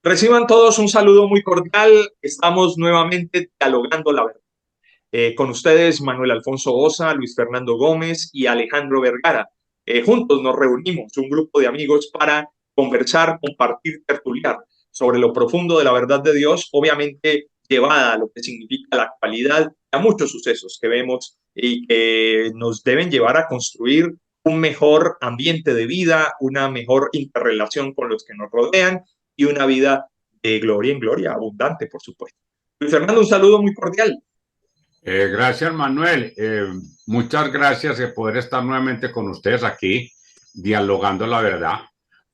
Reciban todos un saludo muy cordial. Estamos nuevamente dialogando la verdad. Con ustedes, Manuel Alfonso Osa, Luis Fernando Gómez y Alejandro Vergara. Juntos nos reunimos, un grupo de amigos, para conversar, compartir, tertuliar sobre lo profundo de la verdad de Dios, obviamente llevada a lo que significa la actualidad, a muchos sucesos que vemos y que nos deben llevar a construir un mejor ambiente de vida, una mejor interrelación con los que nos rodean y una vida de gloria en gloria, abundante, por supuesto. Luis Fernando, un saludo muy cordial. Gracias, Manuel. Muchas gracias de poder estar nuevamente con ustedes aquí, dialogando la verdad,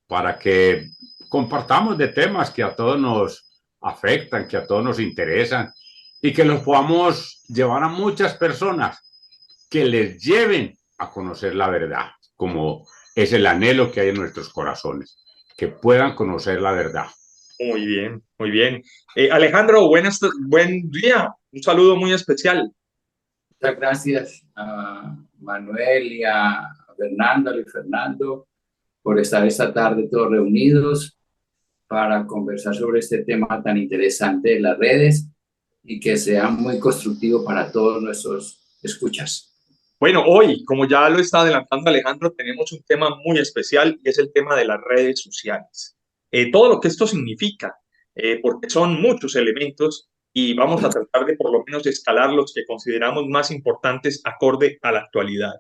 para que compartamos de temas que a todos nos afectan, que a todos nos interesan y que los podamos llevar a muchas personas que les lleven a conocer la verdad, como es el anhelo que hay en nuestros corazones, que puedan conocer la verdad. Muy bien, muy bien. Alejandro, buen día. Un saludo muy especial. Muchas gracias a Manuel y a Fernando y Fernando por estar esta tarde todos reunidos para conversar sobre este tema tan interesante de las redes y que sea muy constructivo para todos nuestros escuchas. Bueno, hoy, como ya lo está adelantando Alejandro, tenemos un tema muy especial y es el tema de las redes sociales. Todo lo que esto significa, porque son muchos elementos y vamos a tratar de por lo menos escalar los que consideramos más importantes acorde a la actualidad.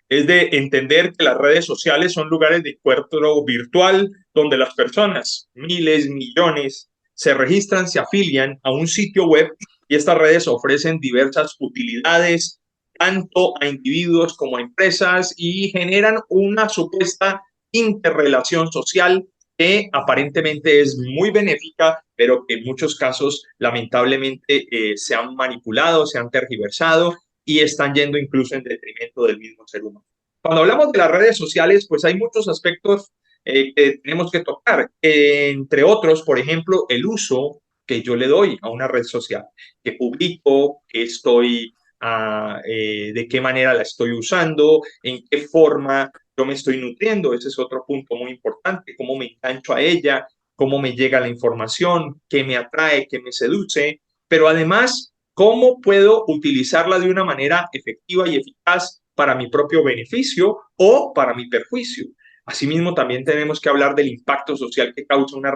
Es de entender que las redes sociales son lugares de encuentro virtual donde las personas, miles, millones, se registran, se afilian a un sitio web y estas redes ofrecen diversas utilidades tanto a individuos como a empresas y generan una supuesta interrelación social que aparentemente es muy benéfica, pero que en muchos casos lamentablemente se han manipulado, se han tergiversado y están yendo incluso en detrimento del mismo ser humano. Cuando hablamos de las redes sociales, pues hay muchos aspectos que tenemos que tocar, entre otros, por ejemplo, el uso que yo le doy a una red social, que publico, que estoy de qué manera la estoy usando, en qué forma yo me estoy nutriendo. Ese es otro punto muy importante, cómo me engancho a ella, cómo me llega la información, qué me atrae, qué me seduce, pero además, cómo puedo utilizarla de una manera efectiva y eficaz para mi propio beneficio o para mi perjuicio. Asimismo, también tenemos que hablar del impacto social que causa una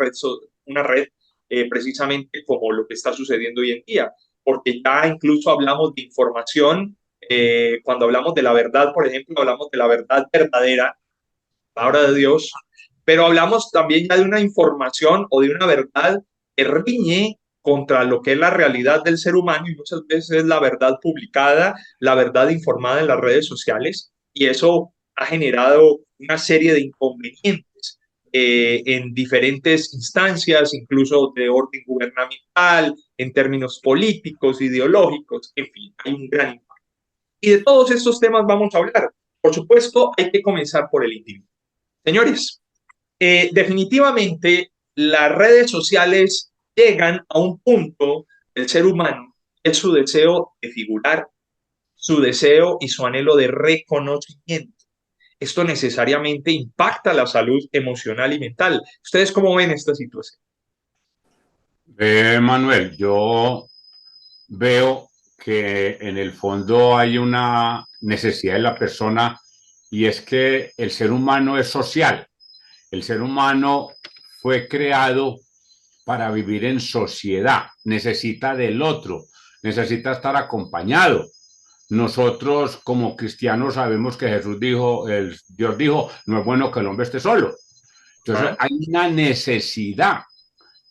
red precisamente como lo que está sucediendo hoy en día, porque ya incluso hablamos de información, cuando hablamos de la verdad, por ejemplo, hablamos de la verdad verdadera, palabra de Dios, pero hablamos también ya de una información o de una verdad que riñe contra lo que es la realidad del ser humano y muchas veces es la verdad publicada, la verdad informada en las redes sociales y eso ha generado una serie de inconvenientes en diferentes instancias, incluso de orden gubernamental, en términos políticos, ideológicos, en fin, hay un gran impacto. Y de todos estos temas vamos a hablar. Por supuesto, hay que comenzar por el individuo. Señores, definitivamente las redes sociales llegan a un punto del ser humano, es su deseo de figurar, su deseo y su anhelo de reconocimiento. Esto necesariamente impacta la salud emocional y mental. ¿Ustedes cómo ven esta situación? Manuel, yo veo que en el fondo hay una necesidad de la persona y es que el ser humano es social. El ser humano fue creado para vivir en sociedad, necesita del otro, necesita estar acompañado. Nosotros como cristianos sabemos que Jesús dijo, Dios dijo, no es bueno que el hombre esté solo. Entonces hay una necesidad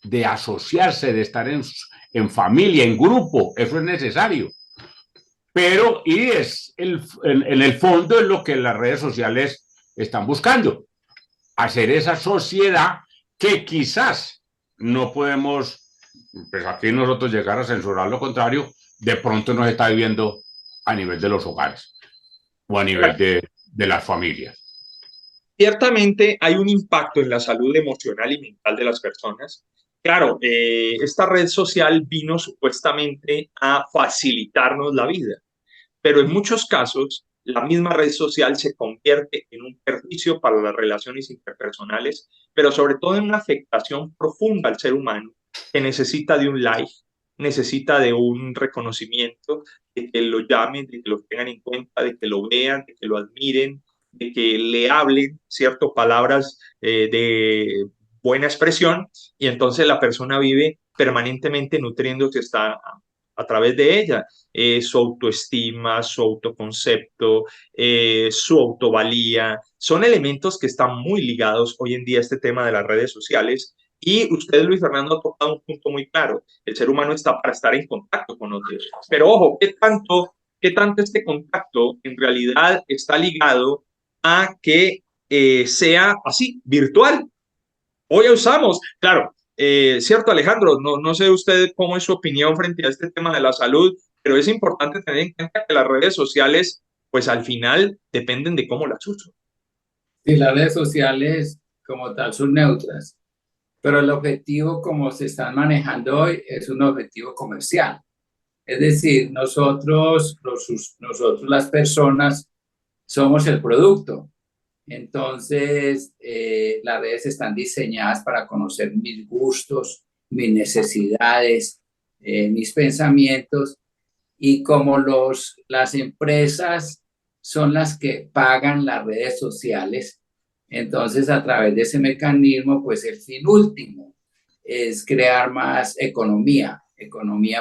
de asociarse, de estar en familia, en grupo, eso es necesario. Pero, y es en el fondo es lo que las redes sociales están buscando, hacer esa sociedad que quizás no podemos, pues aquí nosotros llegar a censurar lo contrario, de pronto nos está viviendo a nivel de los hogares o a nivel de las familias. Ciertamente hay un impacto en la salud emocional y mental de las personas. Claro, esta red social vino supuestamente a facilitarnos la vida, pero en muchos casos la misma red social se convierte en un perjuicio para las relaciones interpersonales, pero sobre todo en una afectación profunda al ser humano que necesita de un like, necesita de un reconocimiento, de que lo llamen, de que lo tengan en cuenta, de que lo vean, de que lo admiren, de que le hablen, ¿cierto? Palabras de buena expresión, y entonces la persona vive permanentemente nutriéndose está a través de ella, su autoestima, su autoconcepto, su autovalía, son elementos que están muy ligados hoy en día a este tema de las redes sociales. Y usted, Luis Fernando, ha tocado un punto muy claro. El ser humano está para estar en contacto con otros. Pero ojo, qué tanto este contacto en realidad está ligado a que sea así, virtual? Hoy usamos, claro, cierto, Alejandro, no sé usted cómo es su opinión frente a este tema de la salud, pero es importante tener en cuenta que las redes sociales, pues al final dependen de cómo las uso. Sí, las redes sociales como tal son neutras, pero el objetivo como se están manejando hoy es un objetivo comercial. Es decir, nosotros las personas somos el producto. Entonces, las redes están diseñadas para conocer mis gustos, mis necesidades, mis pensamientos, y como las empresas son las que pagan las redes sociales, entonces a través de ese mecanismo, pues el fin último es crear más economía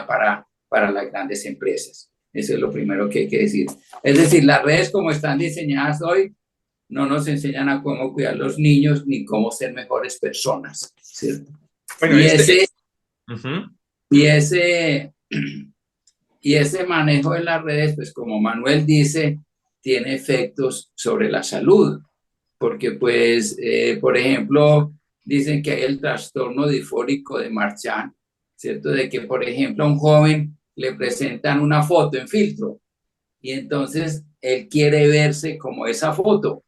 para las grandes empresas. Eso es lo primero que hay que decir. Es decir, las redes como están diseñadas hoy no nos enseñan a cómo cuidar a los niños ni cómo ser mejores personas, ¿cierto? Bueno, Y ese, uh-huh. y ese, y ese manejo de las redes, pues como Manuel dice, tiene efectos sobre la salud, porque pues, por ejemplo, dicen que hay el trastorno disfórico de Marchand, ¿cierto? De que, por ejemplo, a un joven le presentan una foto en filtro y entonces él quiere verse como esa foto.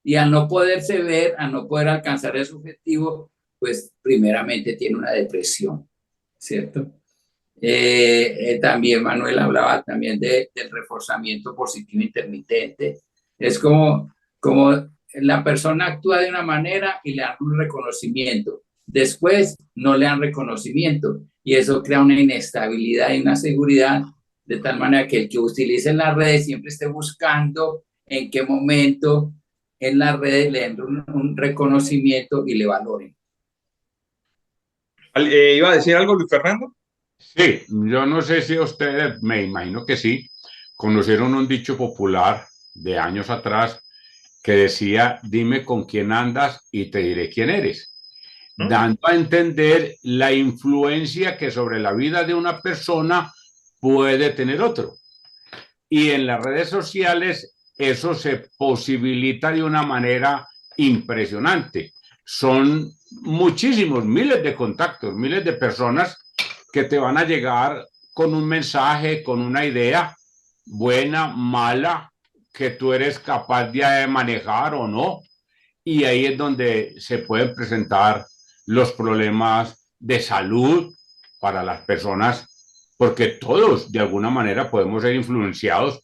Y al no poderse ver, al no poder alcanzar ese objetivo, pues primeramente tiene una depresión, ¿cierto? También Manuel hablaba también del reforzamiento positivo intermitente. Es como la persona actúa de una manera y le dan un reconocimiento. Después no le dan reconocimiento y eso crea una inestabilidad y una seguridad de tal manera que el que utilice las redes siempre esté buscando en qué momento en las redes le den un reconocimiento y le valoren. ¿Iba a decir algo, Luis Fernando? Sí, yo no sé si ustedes, me imagino que sí, conocieron un dicho popular de años atrás que decía, dime con quién andas y te diré quién eres, dando a entender la influencia que sobre la vida de una persona puede tener otro. Y en las redes sociales eso se posibilita de una manera impresionante. Son muchísimos, miles de contactos, miles de personas que te van a llegar con un mensaje, con una idea, buena, mala, que tú eres capaz de manejar o no. Y ahí es donde se pueden presentar los problemas de salud para las personas, porque todos de alguna manera podemos ser influenciados,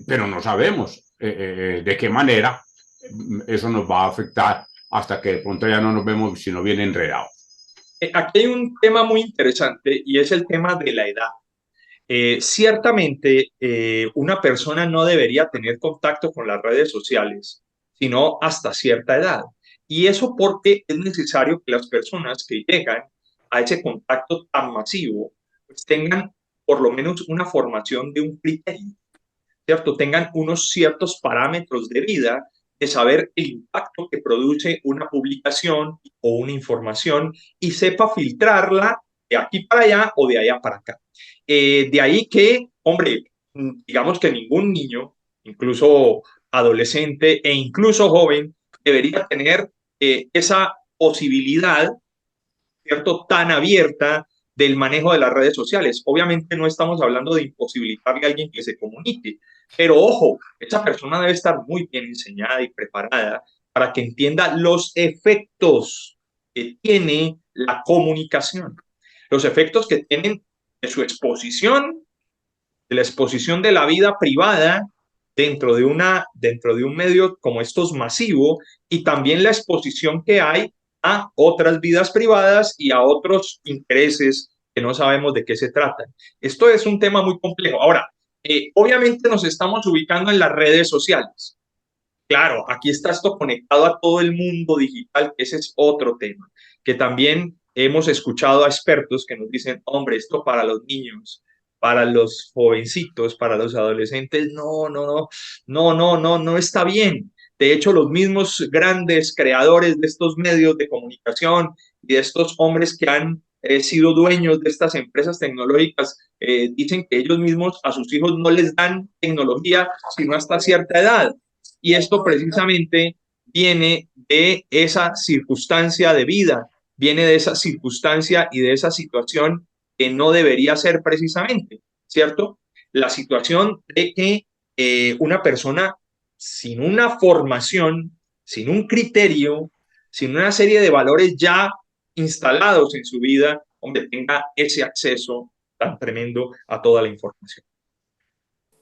pero no sabemos de qué manera eso nos va a afectar hasta que de pronto ya no nos vemos sino bien enredados. Aquí hay un tema muy interesante y es el tema de la edad. Ciertamente, una persona no debería tener contacto con las redes sociales, sino hasta cierta edad. Y eso porque es necesario que las personas que llegan a ese contacto tan masivo, pues tengan por lo menos una formación de un criterio, ¿cierto? Tengan unos ciertos parámetros de vida, de saber el impacto que produce una publicación o una información y sepa filtrarla de aquí para allá o de allá para acá. De ahí que, hombre, digamos que ningún niño, incluso adolescente e incluso joven, debería tener esa posibilidad, ¿cierto?, tan abierta del manejo de las redes sociales. Obviamente no estamos hablando de imposibilitarle a alguien que se comunique, pero ojo, esa persona debe estar muy bien enseñada y preparada para que entienda los efectos que tiene la comunicación, los efectos que tienen de su exposición, de la exposición de la vida privada dentro de un medio como estos masivo, y también la exposición que hay a otras vidas privadas y a otros intereses que no sabemos de qué se tratan. Esto es un tema muy complejo. Ahora, obviamente nos estamos ubicando en las redes sociales. Claro, aquí está esto conectado a todo el mundo digital, que ese es otro tema, que también hemos escuchado a expertos que nos dicen, hombre, esto para los niños, para los jovencitos, para los adolescentes, no está bien. De hecho, los mismos grandes creadores de estos medios de comunicación y de estos hombres que han sido dueños de estas empresas tecnológicas, dicen que ellos mismos a sus hijos no les dan tecnología sino hasta cierta edad. Y esto precisamente viene de esa circunstancia de vida, viene de esa circunstancia y de esa situación que no debería ser precisamente, ¿cierto? La situación de que una persona sin una formación, sin un criterio, sin una serie de valores ya instalados en su vida, hombre, tenga ese acceso tan tremendo a toda la información.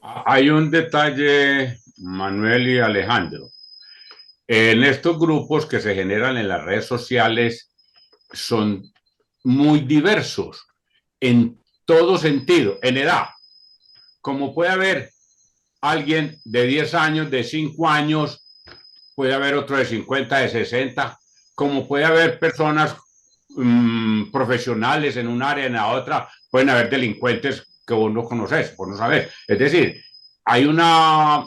Hay un detalle, Manuel y Alejandro. En estos grupos que se generan en las redes sociales son muy diversos en todo sentido, en edad. Como puede haber alguien de 10 años, de 5 años, puede haber otro de 50, de 60, como puede haber personas profesionales en un área, en la otra, pueden haber delincuentes que vos no conoces, vos no sabés. Es decir, hay una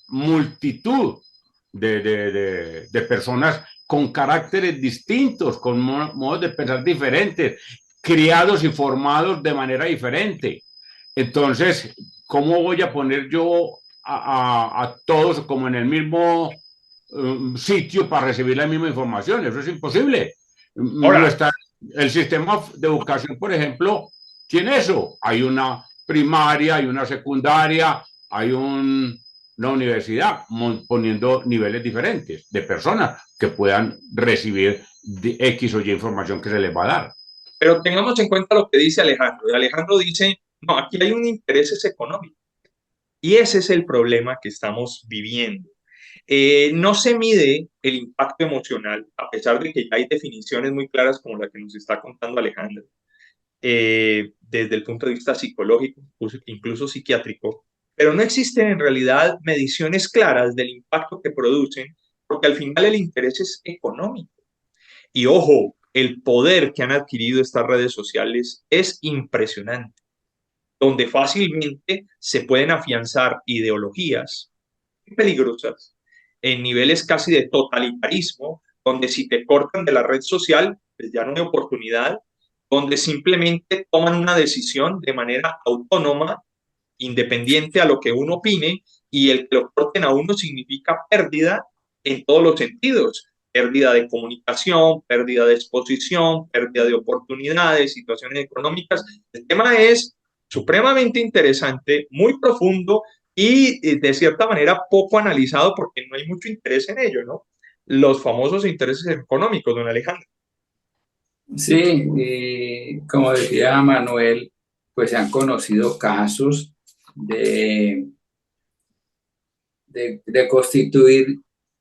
multitud de personas con caracteres distintos, con modos de pensar diferentes, criados y formados de manera diferente. Entonces, ¿cómo voy a poner yo a todos como en el mismo sitio para recibir la misma información? Eso es imposible. Ahora, El sistema de educación, por ejemplo, tiene eso. Hay una primaria, hay una secundaria, hay una universidad poniendo niveles diferentes de personas que puedan recibir de X o Y información que se les va a dar. pero tengamos en cuenta lo que dice Alejandro. Alejandro dice, no, aquí hay un interés económico. Y ese es el problema que estamos viviendo. No se mide el impacto emocional, a pesar de que ya hay definiciones muy claras como la que nos está contando Alejandro, desde el punto de vista psicológico, incluso psiquiátrico, pero no existen en realidad mediciones claras del impacto que producen, porque al final el interés es económico. Y ojo, el poder que han adquirido estas redes sociales es impresionante, donde fácilmente se pueden afianzar ideologías peligrosas en niveles casi de totalitarismo, donde si te cortan de la red social, pues ya no hay oportunidad, donde simplemente toman una decisión de manera autónoma, independiente a lo que uno opine, y el que lo corten a uno significa pérdida en todos los sentidos, pérdida de comunicación, pérdida de exposición, pérdida de oportunidades, situaciones económicas. El tema es supremamente interesante, muy profundo y de cierta manera poco analizado porque no hay mucho interés en ello, ¿no? Los famosos intereses económicos, don Alejandro. Sí, y como decía Manuel, pues se han conocido casos de constituir,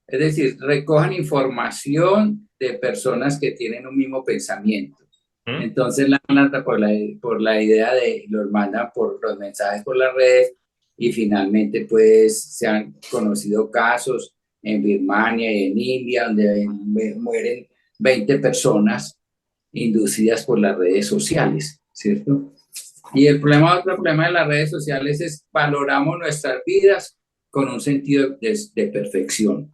es decir, recojan información de personas que tienen un mismo pensamiento. Entonces la mandan por la idea de los mandan por los mensajes por las redes y finalmente pues se han conocido casos en Birmania y en India donde mueren 20 personas inducidas por las redes sociales, ¿cierto? Y otro problema de las redes sociales es valoramos nuestras vidas con un sentido de perfección.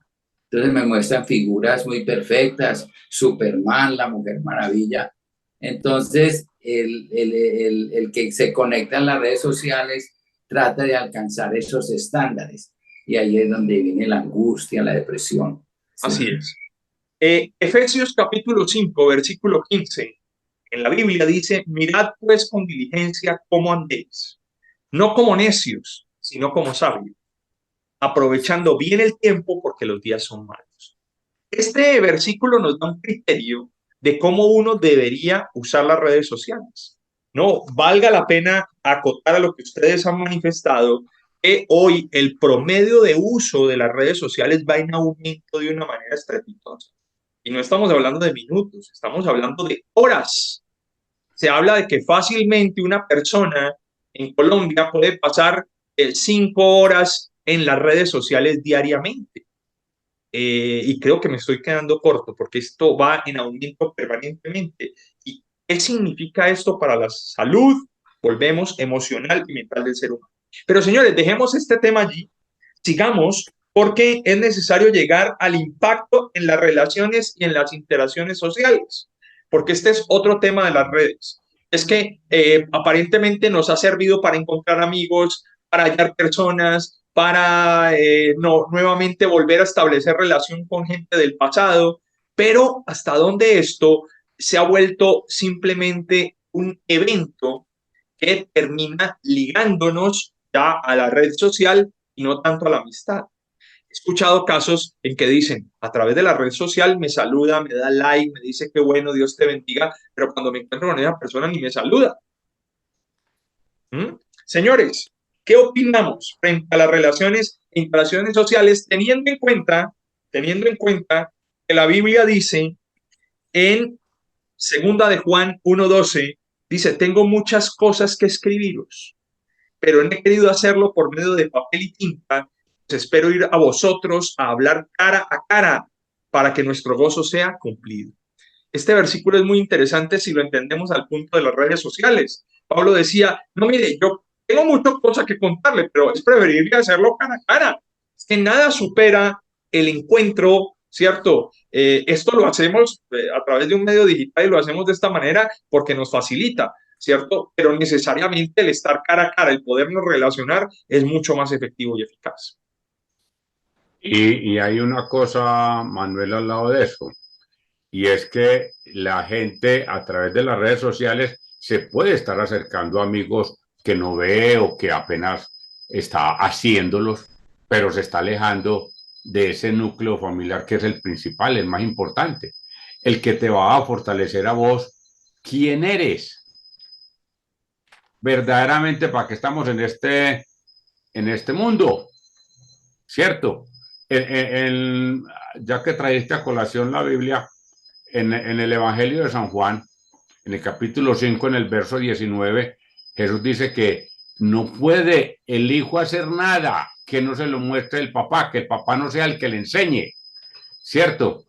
Entonces me muestran figuras muy perfectas, Superman, la Mujer Maravilla. Entonces el que se conecta en las redes sociales trata de alcanzar esos estándares. Y ahí es donde viene la angustia, la depresión. ¿Sí? Así es. Efesios capítulo 5, versículo 15. En la Biblia dice, mirad pues con diligencia cómo andéis, no como necios, sino como sabios, aprovechando bien el tiempo porque los días son malos. Este versículo nos da un criterio de cómo uno debería usar las redes sociales. No, valga la pena acotar a lo que ustedes han manifestado, que hoy el promedio de uso de las redes sociales va en aumento de una manera estrepitosa. Y no estamos hablando de minutos, estamos hablando de horas. Se habla de que fácilmente una persona en Colombia puede pasar 5 horas en las redes sociales diariamente. Y creo que me estoy quedando corto porque esto va en aumento permanentemente. ¿Y qué significa esto para la salud? Volvemos emocional y mental del ser humano. Pero señores, dejemos este tema allí, sigamos porque es necesario llegar al impacto en las relaciones y en las interacciones sociales, porque este es otro tema de las redes. Es que aparentemente nos ha servido para encontrar amigos, para hallar personas, para nuevamente volver a establecer relación con gente del pasado, pero hasta dónde esto se ha vuelto simplemente un evento que termina ligándonos ya a la red social y no tanto a la amistad. He escuchado casos en que dicen, a través de la red social me saluda, me da like, me dice qué bueno, Dios te bendiga, pero cuando me encuentro con esa persona ni me saluda. ¿Mm? Señores, ¿qué opinamos frente a las relaciones e interacciones sociales teniendo en cuenta que la Biblia dice en segunda de Juan 1:12, dice, tengo muchas cosas que escribiros, pero no he querido hacerlo por medio de papel y tinta, pues espero ir a vosotros a hablar cara a cara para que nuestro gozo sea cumplido. Este versículo es muy interesante si lo entendemos al punto de las redes sociales. Pablo decía, no, mire, yo tengo muchas cosas que contarle, pero es preferible hacerlo cara a cara. Es que nada supera el encuentro, ¿cierto? Esto lo hacemos a través de un medio digital y lo hacemos de esta manera porque nos facilita, ¿cierto? Pero necesariamente el estar cara a cara, el podernos relacionar, es mucho más efectivo y eficaz. Y hay una cosa, Manuel, al lado de eso, y es que la gente a través de las redes sociales se puede estar acercando a amigos que no ve o que apenas está haciéndolos, pero se está alejando de ese núcleo familiar que es el principal, el más importante, el que te va a fortalecer a vos. ¿Quién eres? Verdaderamente, ¿para qué estamos en este mundo? ¿Cierto? Ya que trajiste a colación la Biblia, en el Evangelio de San Juan, en el capítulo 5, en el verso 19, Jesús dice que no puede el hijo hacer nada que no se lo muestre el papá, que el papá no sea el que le enseñe, ¿cierto?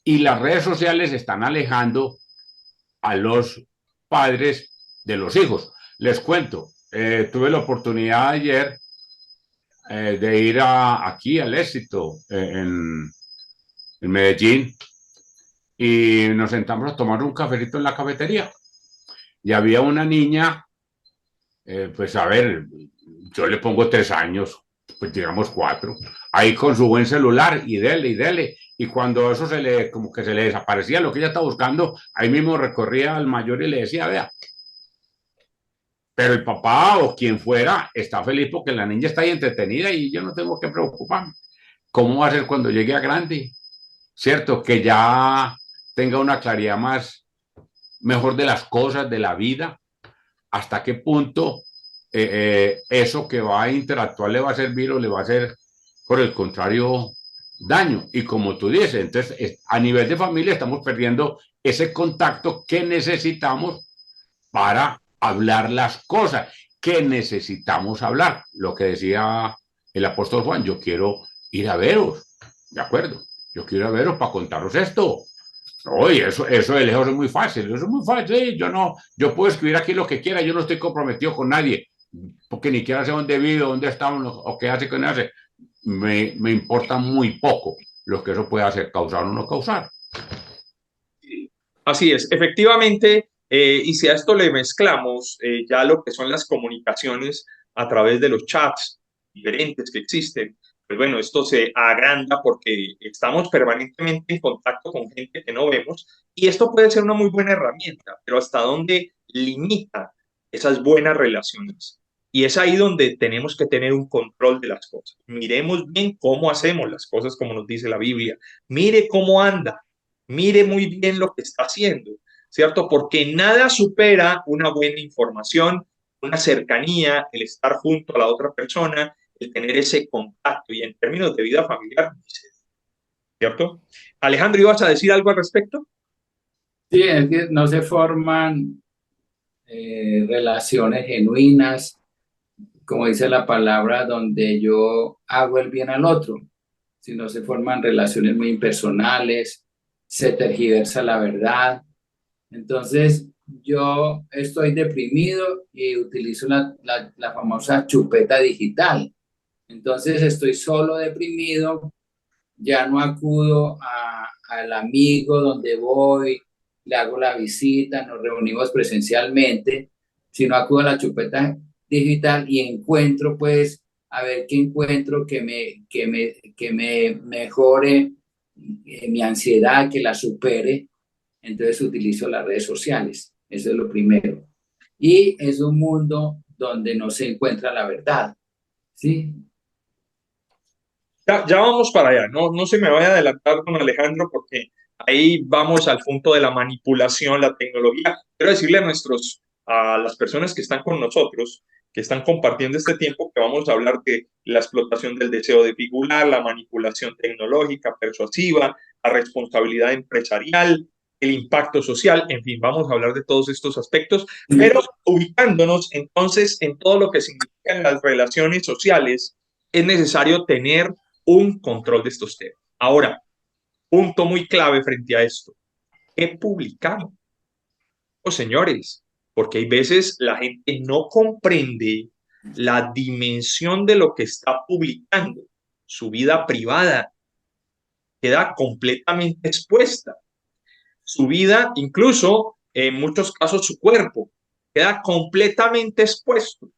Y las redes sociales están alejando a los padres de los hijos. Les cuento, tuve la oportunidad ayer de ir aquí al Éxito, en Medellín, y nos sentamos a tomar un cafecito en la cafetería. Y había una niña, pues a ver, yo le pongo 3 años, pues digamos 4, ahí con su buen celular y dele y dele. Y cuando eso como que se le desaparecía lo que ella estaba buscando, ahí mismo recorría al mayor y le decía, vea, pero el papá o quien fuera está feliz porque la niña está ahí entretenida y yo no tengo que preocuparme. ¿Cómo va a ser cuando llegue a grande? ¿Cierto? Que ya tenga una claridad mejor de las cosas, de la vida, hasta qué punto eso que va a interactuar le va a servir o le va a hacer, por el contrario, daño. Y como tú dices, entonces a nivel de familia estamos perdiendo ese contacto que necesitamos para hablar las cosas que necesitamos hablar. Lo que decía el apóstol Juan, yo quiero ir a veros, ¿de acuerdo? Yo quiero ir a veros para contaros esto. Oye, eso de lejos es muy fácil, eso es muy fácil. Yo puedo escribir aquí lo que quiera, yo no estoy comprometido con nadie, porque ni siquiera sé dónde vive, dónde está o qué hace, qué no hace. Me importa muy poco lo que eso puede hacer, causar o no causar. Así es, efectivamente, y si a esto le mezclamos ya lo que son las comunicaciones a través de los chats diferentes que existen, pues bueno, esto se agranda porque estamos permanentemente en contacto con gente que no vemos y esto puede ser una muy buena herramienta, pero ¿hasta dónde limita esas buenas relaciones? Y es ahí donde tenemos que tener un control de las cosas. Miremos bien cómo hacemos las cosas como nos dice la Biblia. Mire cómo anda, mire muy bien lo que está haciendo, ¿cierto? Porque nada supera una buena información, una cercanía, el estar junto a la otra persona el tener ese contacto y en términos de vida familiar, ¿cierto? Alejandro, ¿ibas a decir algo al respecto? Sí, es que no se forman relaciones genuinas, como dice la palabra, donde yo hago el bien al otro, sino se forman relaciones muy impersonales, se tergiversa la verdad. Entonces, yo estoy deprimido y utilizo la famosa chupeta digital. Entonces, estoy solo deprimido, ya no acudo al amigo donde voy, le hago la visita, nos reunimos presencialmente, sino acudo a la chupeta digital y encuentro, pues, a ver qué encuentro que me mejore mi ansiedad, que la supere. Entonces utilizo las redes sociales, eso es lo primero. Y es un mundo donde no se encuentra la verdad, ¿sí? Ya vamos para allá, no se me vaya a adelantar, don Alejandro, porque ahí vamos al punto de la manipulación, la tecnología. Quiero decirle a las personas que están con nosotros, que están compartiendo este tiempo, que vamos a hablar de la explotación del deseo de figurar, la manipulación tecnológica, persuasiva, la responsabilidad empresarial, el impacto social, en fin, vamos a hablar de todos estos aspectos, pero ubicándonos entonces en todo lo que significan las relaciones sociales, es necesario tener un control de estos temas. Ahora, punto muy clave frente a esto. ¿Qué publicamos? Pues, señores, porque hay veces la gente no comprende la dimensión de lo que está publicando. Su vida privada queda completamente expuesta. Su vida, incluso en muchos casos su cuerpo, queda completamente expuesto,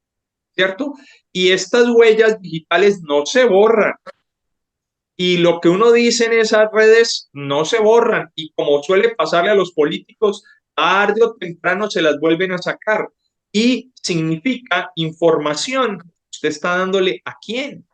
¿cierto? Y estas huellas digitales no se borran. Y lo que uno dice en esas redes no se borran. Y como suele pasarle a los políticos, tarde o temprano se las vuelven a sacar. Y significa información. ¿Usted está dándole a quién?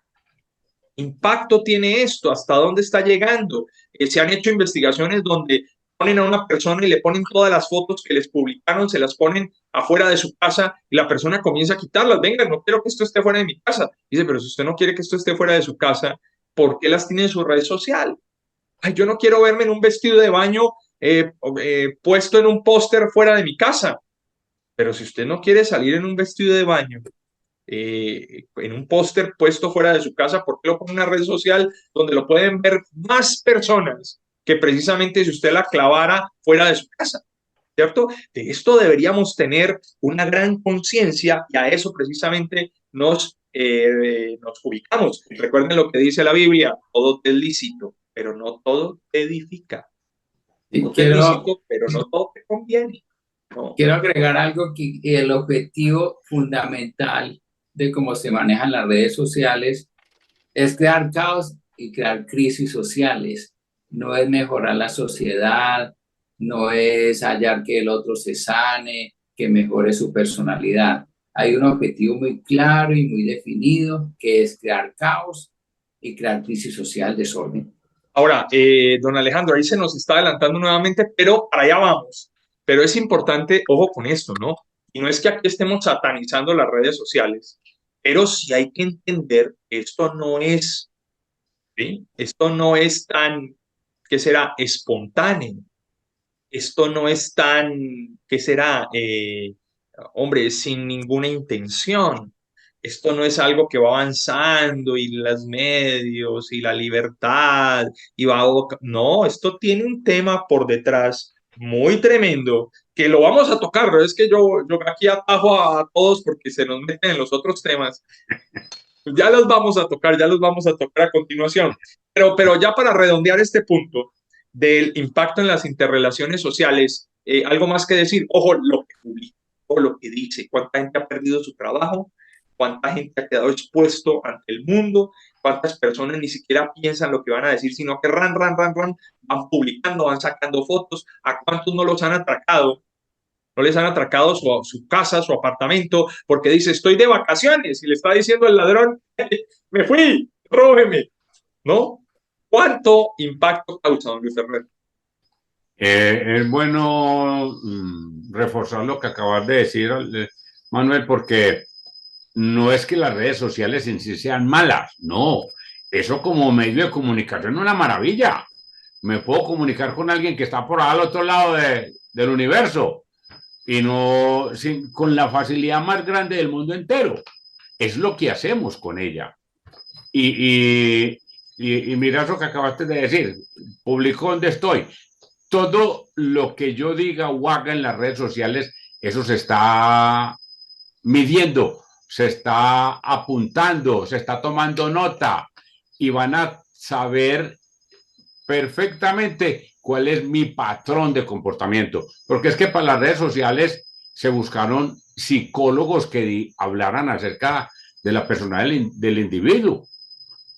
¿Impacto tiene esto? ¿Hasta dónde está llegando? Se han hecho investigaciones donde ponen a una persona y le ponen todas las fotos que les publicaron, se las ponen afuera de su casa y la persona comienza a quitarlas. Venga, no quiero que esto esté fuera de mi casa. Dice, pero si usted no quiere que esto esté fuera de su casa, ¿por qué las tiene en su red social? Ay, yo no quiero verme en un vestido de baño puesto en un póster fuera de mi casa. Pero si usted no quiere salir en un vestido de baño, en un póster puesto fuera de su casa, ¿por qué lo pone en una red social donde lo pueden ver más personas que precisamente si usted la clavara fuera de su casa? ¿Cierto? De esto deberíamos tener una gran conciencia y a eso precisamente nos ubicamos. Recuerden lo que dice la Biblia, todo es lícito, pero no todo te edifica. Y Todo es lícito, pero no todo te conviene. No. quiero agregar algo que el objetivo fundamental de cómo se manejan las redes sociales es crear caos y crear crisis sociales. No es mejorar la sociedad, no es hallar que el otro se sane, que mejore su personalidad. Hay un objetivo muy claro y muy definido que es crear caos y crear crisis social, desorden. Ahora, don Alejandro, ahí se nos está adelantando nuevamente, pero para allá vamos. Pero es importante, ojo con esto, ¿no? Y no es que aquí estemos satanizando las redes sociales, pero sí hay que entender que esto no es, ¿sí? Esto no es tan, ¿qué será? Espontáneo. Esto no es tan, ¿qué será? Hombre, sin ninguna intención. Esto no es algo que va avanzando y los medios y la libertad y va no, esto tiene un tema por detrás muy tremendo que lo vamos a tocar, pero es que yo aquí atajo a todos porque se nos meten en los otros temas. Ya los vamos a tocar, ya los vamos a tocar a continuación. Pero ya para redondear este punto del impacto en las interrelaciones sociales, algo más que decir, ojo, lo que publica, o lo que dice, cuánta gente ha perdido su trabajo, cuánta gente ha quedado expuesto ante el mundo, cuántas personas ni siquiera piensan lo que van a decir, sino que van publicando, van sacando fotos, a cuántos no los han atracado, no les han atracado su casa, su apartamento, porque dice, estoy de vacaciones, y le está diciendo al ladrón, me fui, róbeme, ¿no? ¿Cuánto impacto causa, don Luis Fernando? Es bueno reforzar lo que acabas de decir, Manuel, porque no es que las redes sociales en sí sean malas, no. Eso como medio de comunicación es una maravilla. Me puedo comunicar con alguien que está por al otro lado del universo y no con la facilidad más grande del mundo entero. Es lo que hacemos con ella. Y mira eso que acabaste de decir, publico donde estoy. Todo lo que yo diga o haga en las redes sociales, eso se está midiendo, se está apuntando, se está tomando nota y van a saber perfectamente cuál es mi patrón de comportamiento. Porque es que para las redes sociales se buscaron psicólogos que hablaran acerca de la personalidad del individuo,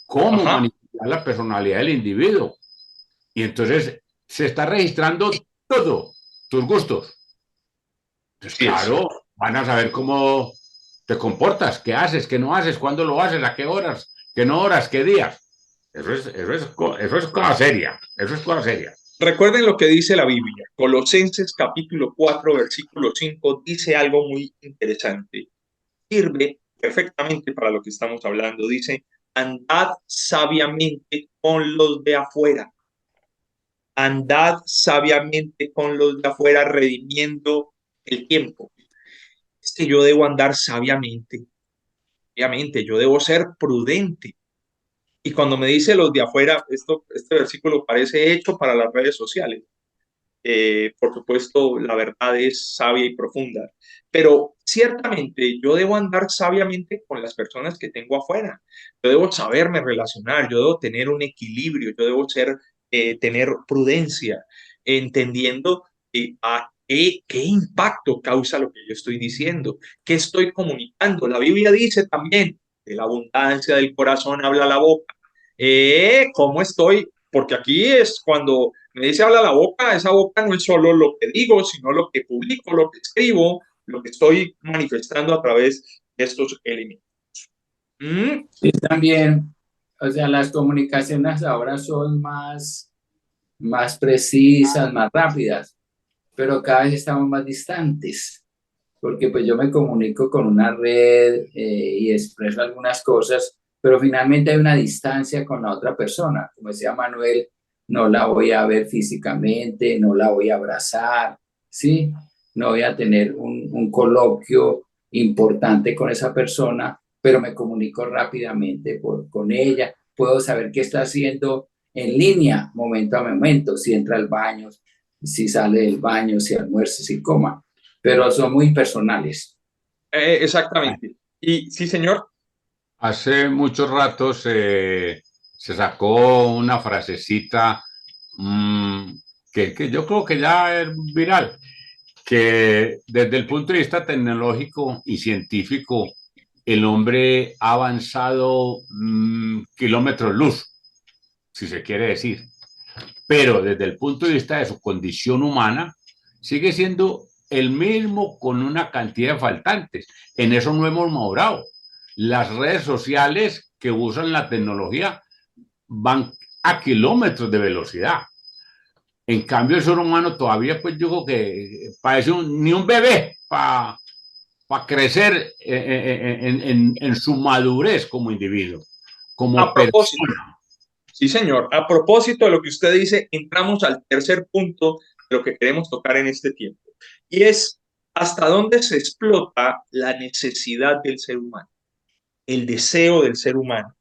cómo Ajá. manipular la personalidad del individuo. Y entonces se está registrando todo, tus gustos. Entonces, Sí es. claro, van a saber cómo te comportas, qué haces, qué no haces, cuándo lo haces, a qué horas, qué días. Eso es cosa seria, eso es cosa seria. Recuerden lo que dice la Biblia. Colosenses capítulo 4, versículo 5 dice algo muy interesante. Sirve perfectamente para lo que estamos hablando. Dice, andad sabiamente con los de afuera. Andad sabiamente con los de afuera, redimiendo el tiempo. Es que yo debo andar sabiamente. Obviamente, yo debo ser prudente. Y cuando me dice los de afuera, este versículo parece hecho para las redes sociales. Por supuesto, la verdad es sabia y profunda, pero ciertamente yo debo andar sabiamente con las personas que tengo afuera. Yo debo saberme relacionar, yo debo tener un equilibrio, yo debo tener prudencia, entendiendo qué impacto causa lo que yo estoy diciendo, qué estoy comunicando. La Biblia dice también, de la abundancia del corazón habla la boca. ¿Cómo estoy? Porque aquí es cuando me dice habla la boca, esa boca no es solo lo que digo, sino lo que publico, lo que escribo, lo que estoy manifestando a través de estos elementos. ¿Mm? Y también, o sea, las comunicaciones ahora son más precisas, más rápidas, pero cada vez estamos más distantes, porque pues yo me comunico con una red y expreso algunas cosas, pero finalmente hay una distancia con la otra persona. Como decía Manuel, no la voy a ver físicamente, no la voy a abrazar, ¿sí? No voy a tener un coloquio importante con esa persona, pero me comunico rápidamente con ella. Puedo saber qué está haciendo en línea, momento a momento, si entra al baño, si sale del baño, si almuerza, si coma, pero son muy personales. Exactamente. Y sí, señor. Hace muchos ratos se sacó una frasecita mmm, que yo creo que ya es viral, que desde el punto de vista tecnológico y científico, el hombre ha avanzado kilómetros luz, si se quiere decir, pero desde el punto de vista de su condición humana, sigue siendo el mismo con una cantidad de faltantes. En eso no hemos madurado. Las redes sociales que usan la tecnología van a kilómetros de velocidad. En cambio, el ser humano todavía, pues yo creo que parece ni un bebé para crecer en su madurez como individuo, A como propósito, persona. sí, señor. A propósito de lo que usted dice, entramos al tercer punto de lo que queremos tocar en este tiempo. Y es hasta dónde se explota la necesidad del ser humano, el deseo del ser humano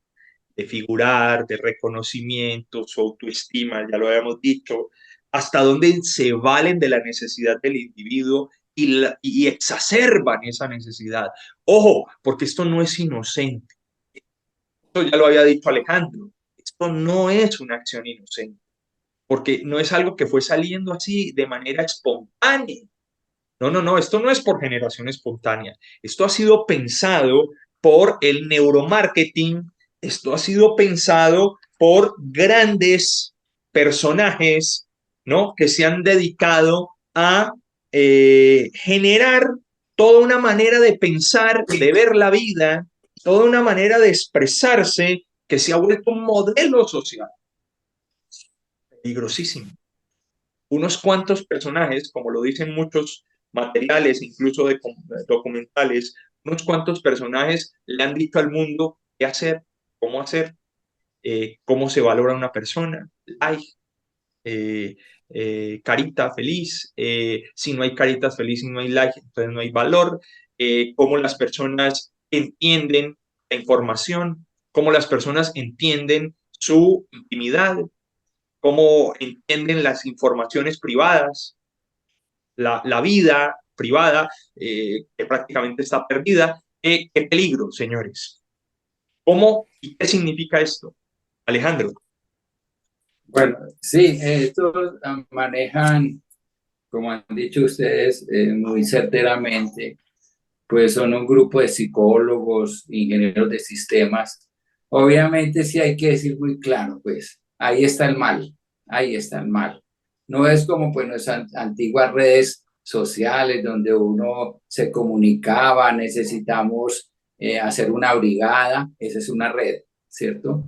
de figurar, de reconocimiento, su autoestima, ya lo habíamos dicho, hasta dónde se valen de la necesidad del individuo y exacerban esa necesidad. Ojo, porque esto no es inocente. Esto ya lo había dicho Alejandro. Esto no es una acción inocente, porque no es algo que fue saliendo así de manera espontánea. No, no, no, esto no es por generación espontánea. Esto ha sido pensado por el neuromarketing, esto ha sido pensado por grandes personajes, ¿no? Que se han dedicado a generar toda una manera de pensar, de ver la vida, toda una manera de expresarse que se ha vuelto un modelo social peligrosísimo. Unos cuantos personajes, como lo dicen muchos materiales, incluso de documentales, unos cuantos personajes le han dicho al mundo qué hacer, cómo se valora una persona, like, carita feliz, si no hay caritas felices, no hay like, entonces no hay valor, cómo las personas entienden la información, cómo las personas entienden su intimidad, cómo entienden las informaciones privadas, la vida privada, que prácticamente está perdida. ¿Qué peligro, señores? ¿Cómo y qué significa esto? Alejandro. Bueno, sí, estos manejan, como han dicho ustedes, muy certeramente, pues son un grupo de psicólogos, ingenieros de sistemas. Obviamente sí hay que decir muy claro, pues ahí está el mal, ahí está el mal. No es como pues nuestras antiguas redes sociales donde uno se comunicaba, necesitamos hacer una brigada, esa es una red, ¿cierto?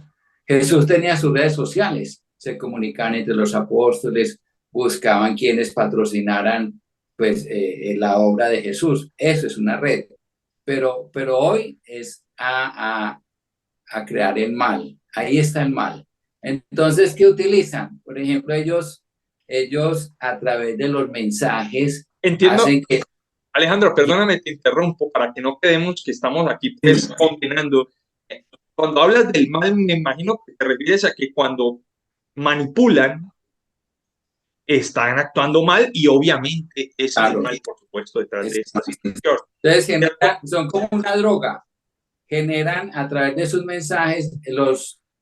Jesús tenía sus redes sociales, se comunicaban entre los apóstoles, buscaban quienes patrocinaran pues la obra de Jesús. Eso es una red. Pero hoy es a crear el mal. Ahí está el mal. Entonces, ¿qué utilizan? Por ejemplo, ellos a través de los mensajes Entiendo, hacen que... Alejandro, perdóname, te interrumpo para que no quedemos que estamos aquí pues condenando. Cuando hablas del mal, me imagino que te refieres a que cuando manipulan, están actuando mal y obviamente es el Claro, mal, por supuesto, detrás de es- esta situación. entonces ¿Cierto? son como una droga. Generan a través de sus mensajes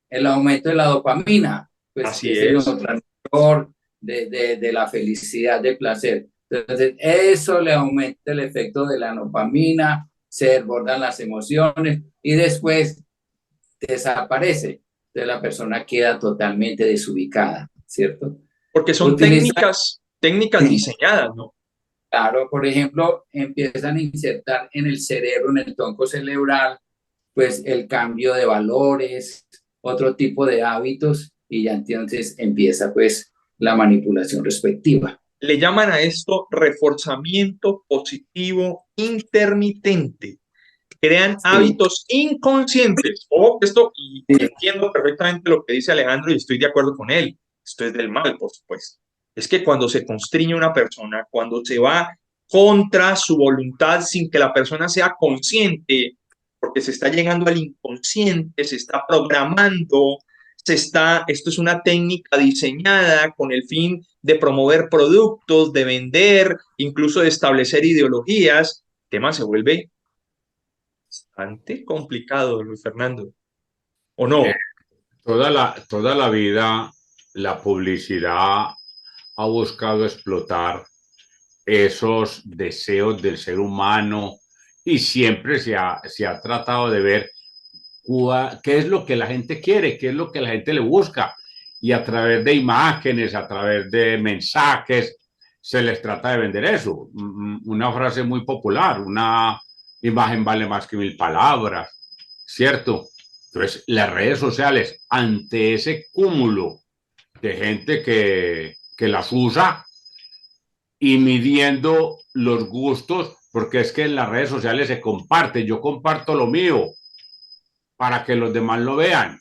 el aumento de la dopamina, pues que Así es el es. neurotransmisor de la felicidad, del placer. Entonces, eso le aumenta el efecto de la dopamina, se desbordan las emociones y después desaparece. Entonces, la persona queda totalmente desubicada, ¿cierto? Porque son Utiliza, técnicas diseñadas, ¿no? claro, por ejemplo, empiezan a insertar en el cerebro, en el tronco cerebral, pues el cambio de valores, otro tipo de hábitos y ya entonces empieza pues la manipulación respectiva. Le llaman a esto reforzamiento positivo intermitente. Crean Sí, hábitos inconscientes. Ojo, esto, y sí, entiendo perfectamente lo que dice Alejandro y estoy de acuerdo con él. Esto es del mal, por supuesto. Es que cuando se constriñe una persona, cuando se va contra su voluntad sin que la persona sea consciente, porque se está llegando al inconsciente, se está programando, esto es una técnica diseñada con el fin de promover productos, de vender, incluso de establecer ideologías. El tema se vuelve bastante complicado, Luis Fernando, ¿o Eh, no? toda la vida la publicidad ha buscado explotar esos deseos del ser humano y siempre se ha tratado de ver qué es lo que la gente quiere, qué es lo que la gente le busca. Y a través de imágenes, a través de mensajes, se les trata de vender eso. Una frase muy popular, una imagen vale más que mil palabras, ¿cierto? Entonces, las redes sociales, ante ese cúmulo de gente que las usa y midiendo los gustos, porque es que en las redes sociales se comparte, yo comparto lo mío para que los demás lo vean,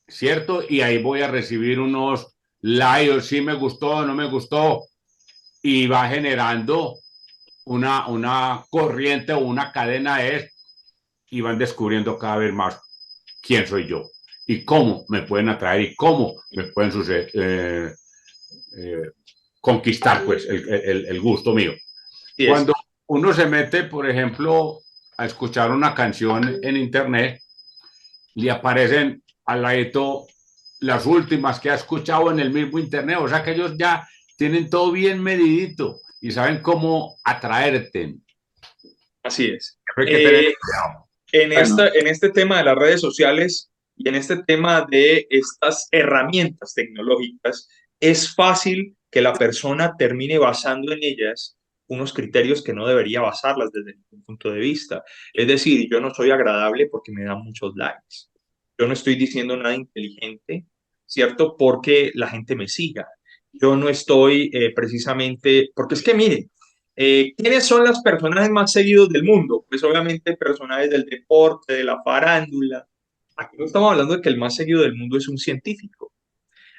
¿cierto? Y ahí voy a recibir unos likes, si me gustó, no me gustó, y va generando una corriente o una cadena de y van descubriendo cada vez más quién soy yo y cómo me pueden atraer y cómo me pueden suceder, conquistar pues el gusto mío. Sí es. Cuando uno se mete, por ejemplo, a escuchar una canción en internet, le aparecen al ladito las últimas que ha escuchado en el mismo internet, o sea que ellos ya tienen todo bien medidito y saben cómo atraerte. Así es. Hay que tener Eh, cuidado. bueno, en este tema de las redes sociales y en este tema de estas herramientas tecnológicas, es fácil que la persona termine basando en ellas unos criterios que no debería basarlas desde mi punto de vista. Es decir, yo no soy agradable porque me dan muchos likes. Yo no estoy diciendo nada inteligente, ¿cierto? Porque la gente me siga. Yo no estoy precisamente, porque es que miren, ¿Quiénes son los personajes más seguidos del mundo? Pues obviamente personajes del deporte, de la farándula. Aquí no estamos hablando de que el más seguido del mundo es un científico.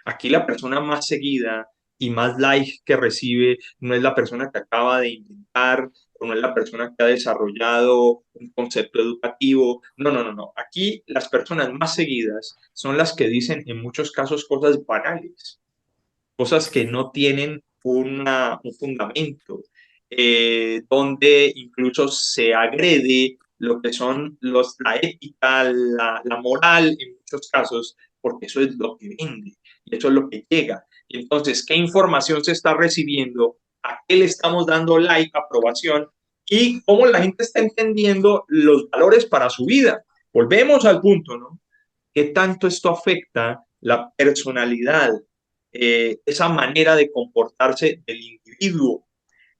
Aquí la persona más seguida y más like que recibe no es la persona que acaba de inventar o no es la persona que ha desarrollado un concepto educativo. No, no, no, no. Aquí las personas más seguidas son las que dicen en muchos casos cosas banales, cosas que no tienen un fundamento, donde incluso se agrede lo que son la ética, la moral en muchos casos, porque eso es lo que vende y eso es lo que llega. Y entonces, ¿qué información se está recibiendo? ¿A qué le estamos dando like, aprobación? Y cómo la gente está entendiendo los valores para su vida. Volvemos al punto, ¿no? ¿Qué tanto esto afecta la personalidad, esa manera de comportarse del individuo?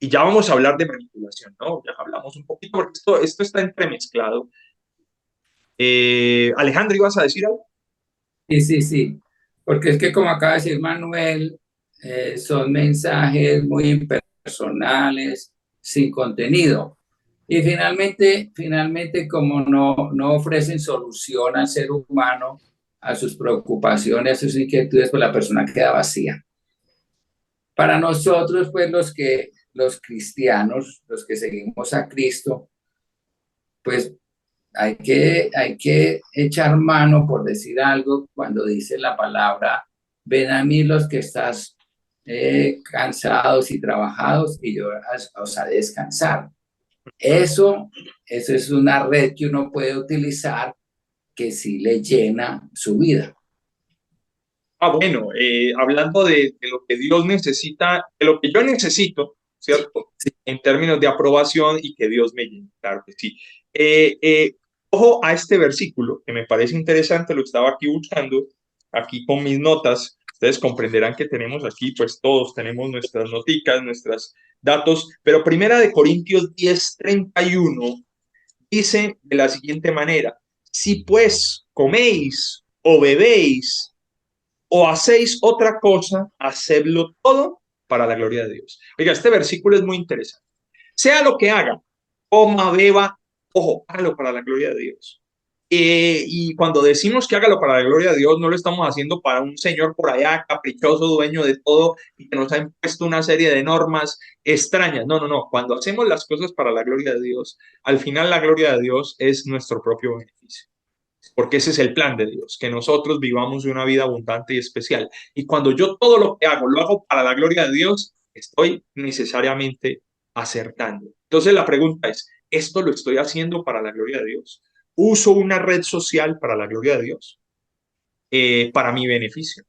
Y ya vamos a hablar de manipulación, ¿no? Ya hablamos un poquito, porque esto está entremezclado. Alejandro, ¿ibas a decir algo? Sí, sí, sí, porque es que como acaba de decir Manuel, son mensajes muy impersonales, sin contenido. Y finalmente como no ofrecen solución al ser humano, a sus preocupaciones, a sus inquietudes, pues la persona queda vacía. Para nosotros, pues los cristianos, los que seguimos a Cristo, pues hay que echar mano, por decir algo, cuando dice la palabra, ven a mí los que estás cansados y trabajados y yo os haré descansar. Eso es una red que uno puede utilizar que sí le llena su vida. Bueno, hablando de lo que Dios necesita, de lo que yo necesito, ¿cierto? En términos de aprobación y que Dios me llene, claro que sí. Ojo a este versículo, que me parece interesante, lo estaba aquí buscando, aquí con mis notas. Ustedes comprenderán que tenemos aquí, pues todos tenemos nuestras noticas, nuestros datos, pero Primera de Corintios 10:31 dice de la siguiente manera: si pues coméis o bebéis o hacéis otra cosa, hacedlo todo para la gloria de Dios. Oiga, este versículo es muy interesante. Sea lo que haga, coma, beba, ojo, hágalo para la gloria de Dios. Y cuando decimos que hágalo para la gloria de Dios, no lo estamos haciendo para un señor por allá, caprichoso, dueño de todo, y que nos ha impuesto una serie de normas extrañas. No, no, no. Cuando hacemos las cosas para la gloria de Dios, al final la gloria de Dios es nuestro propio beneficio, porque ese es el plan de Dios, que nosotros vivamos una vida abundante y especial. Y cuando yo todo lo que hago, lo hago para la gloria de Dios, estoy necesariamente acertando. Entonces la pregunta es, ¿esto lo estoy haciendo para la gloria de Dios? ¿Uso una red social para la gloria de Dios? Para mi beneficio.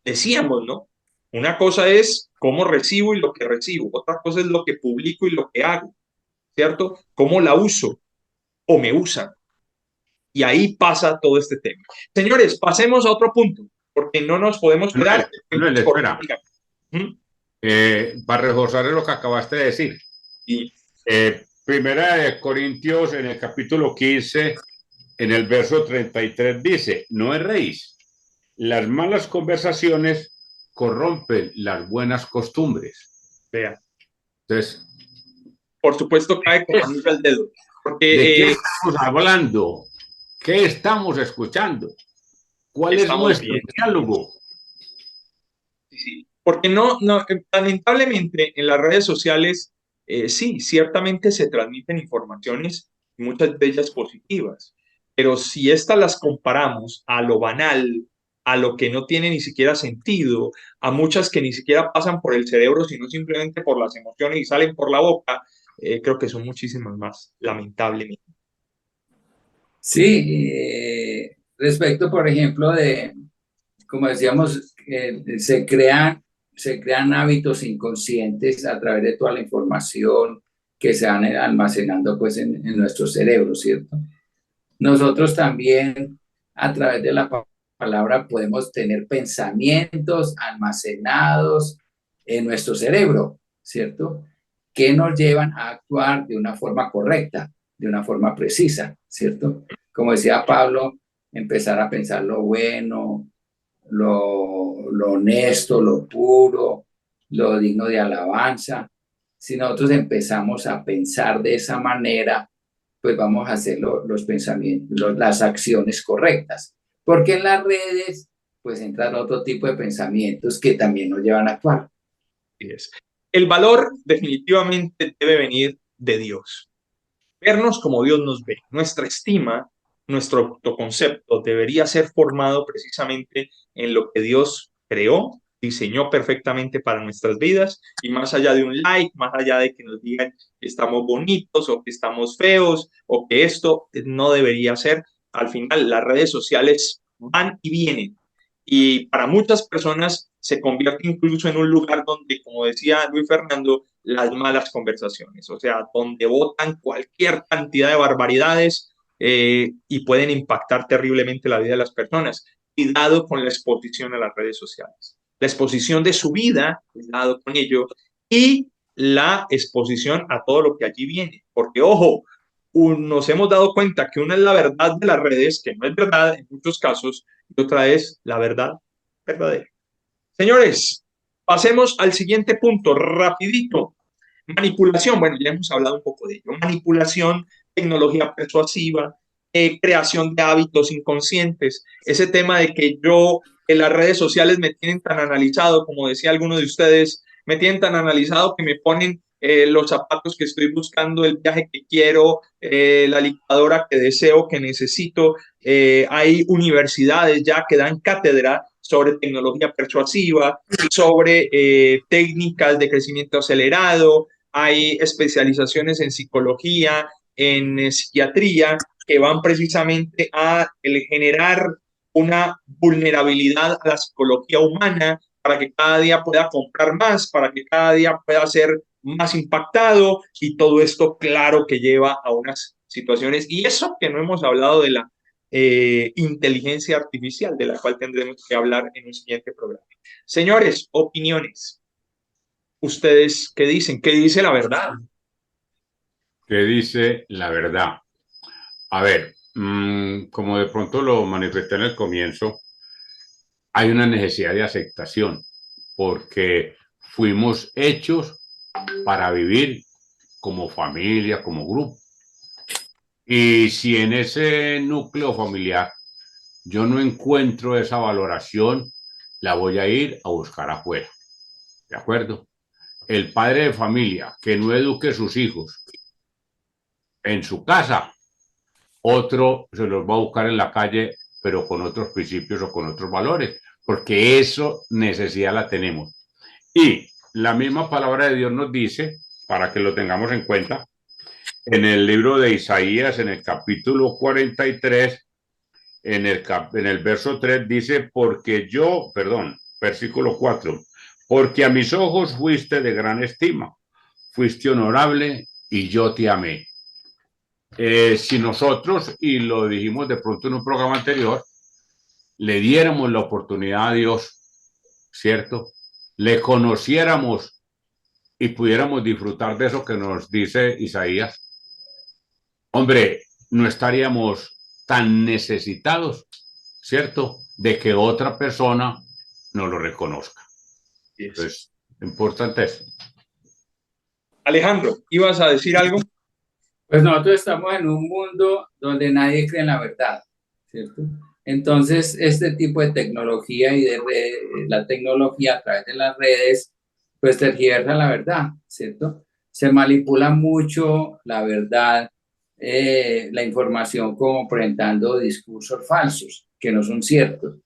Decíamos, ¿no? Una cosa es cómo recibo y lo que recibo, otra cosa es lo que publico y lo que hago, ¿cierto? ¿Cómo la uso o me usan? Y ahí pasa todo este tema. Señores, pasemos a otro punto, porque no nos podemos quedar. Manuel, espera. ¿Mm? Para reforzar lo que acabaste de decir. Y Primera de Corintios, en el capítulo 15, en el verso 33, dice: no erréis, las malas conversaciones corrompen las buenas costumbres. vea, Entonces, por supuesto cae como anillo al dedo. ¿de qué Porque estamos hablando? ¿Qué estamos escuchando? ¿Cuál es estamos nuestro bien. diálogo? Sí. Porque lamentablemente en las redes sociales, sí, ciertamente se transmiten informaciones, muchas de ellas positivas, pero si estas las comparamos a lo banal, a lo que no tiene ni siquiera sentido, a muchas que ni siquiera pasan por el cerebro, sino simplemente por las emociones y salen por la boca, creo que son muchísimas más, lamentablemente. Sí, respecto, por ejemplo, como decíamos, se crean hábitos inconscientes a través de toda la información que se van almacenando pues en nuestro cerebro, ¿cierto? Nosotros también a través de la palabra podemos tener pensamientos almacenados en nuestro cerebro, ¿cierto? Que nos llevan a actuar de una forma correcta, de una forma precisa, ¿cierto? Como decía Pablo, empezar a pensar lo bueno, lo honesto, lo puro, lo digno de alabanza, si nosotros empezamos a pensar de esa manera, pues vamos a hacer los pensamientos, las acciones correctas. Porque en las redes, pues entran otro tipo de pensamientos que también nos llevan a actuar. El valor definitivamente debe venir de Dios. Vernos como Dios nos ve. Nuestra estima, nuestro autoconcepto debería ser formado precisamente en lo que Dios creó, diseñó perfectamente para nuestras vidas, y más allá de un like, más allá de que nos digan que estamos bonitos o que estamos feos o que esto no debería ser. Al final, las redes sociales van y vienen, y para muchas personas se convierte incluso en un lugar donde, como decía Luis Fernando, las malas conversaciones, o sea, donde votan cualquier cantidad de barbaridades, y pueden impactar terriblemente la vida de las personas. Cuidado con la exposición a las redes sociales, la exposición de su vida, cuidado con ello, y la exposición a todo lo que allí viene, porque ojo, nos hemos dado cuenta que una es la verdad de las redes, que no es verdad en muchos casos, y otra es la verdad verdadera. Señores, pasemos al siguiente punto, rapidito. Manipulación, bueno, ya hemos hablado un poco de ello. Manipulación, tecnología persuasiva, creación de hábitos inconscientes. Ese tema de que yo, en las redes sociales me tienen tan analizado, como decía alguno de ustedes, me tienen tan analizado que me ponen los zapatos que estoy buscando, el viaje que quiero, la licuadora que deseo, que necesito. Hay universidades ya que dan cátedra sobre tecnología persuasiva, sobre técnicas de crecimiento acelerado. Hay especializaciones en psicología, en psiquiatría, que van precisamente a generar una vulnerabilidad a la psicología humana para que cada día pueda comprar más, para que cada día pueda ser más impactado, y todo esto claro que lleva a unas situaciones, y eso que no hemos hablado de la inteligencia artificial, de la cual tendremos que hablar en un siguiente programa. Señores, opiniones. ¿Ustedes qué dicen? ¿Qué dice la verdad? ¿Qué dice la verdad? A ver, como de pronto lo manifesté en el comienzo, hay una necesidad de aceptación, porque fuimos hechos para vivir como familia, como grupo. Y si en ese núcleo familiar yo no encuentro esa valoración, la voy a ir a buscar afuera. ¿De acuerdo? El padre de familia que no eduque a sus hijos en su casa, otro se los va a buscar en la calle, pero con otros principios o con otros valores, porque eso necesidad la tenemos. Y la misma palabra de Dios nos dice, para que lo tengamos en cuenta, en el libro de Isaías, en el capítulo 43, en el verso 3, dice, versículo 4, porque a mis ojos fuiste de gran estima, fuiste honorable y yo te amé. Si nosotros, y lo dijimos de pronto en un programa anterior, le diéramos la oportunidad a Dios, ¿cierto? Le conociéramos y pudiéramos disfrutar de eso que nos dice Isaías, hombre, no estaríamos tan necesitados, ¿cierto? De que otra persona nos lo reconozca. Entonces, importante eso. Alejandro, ¿ibas a decir algo? Pues nosotros estamos en un mundo donde nadie cree en la verdad, ¿cierto? Entonces, este tipo de tecnología y de la tecnología a través de las redes, pues tergiversa la verdad, ¿cierto? Se manipula mucho la verdad, la información, como presentando discursos falsos que no son ciertos.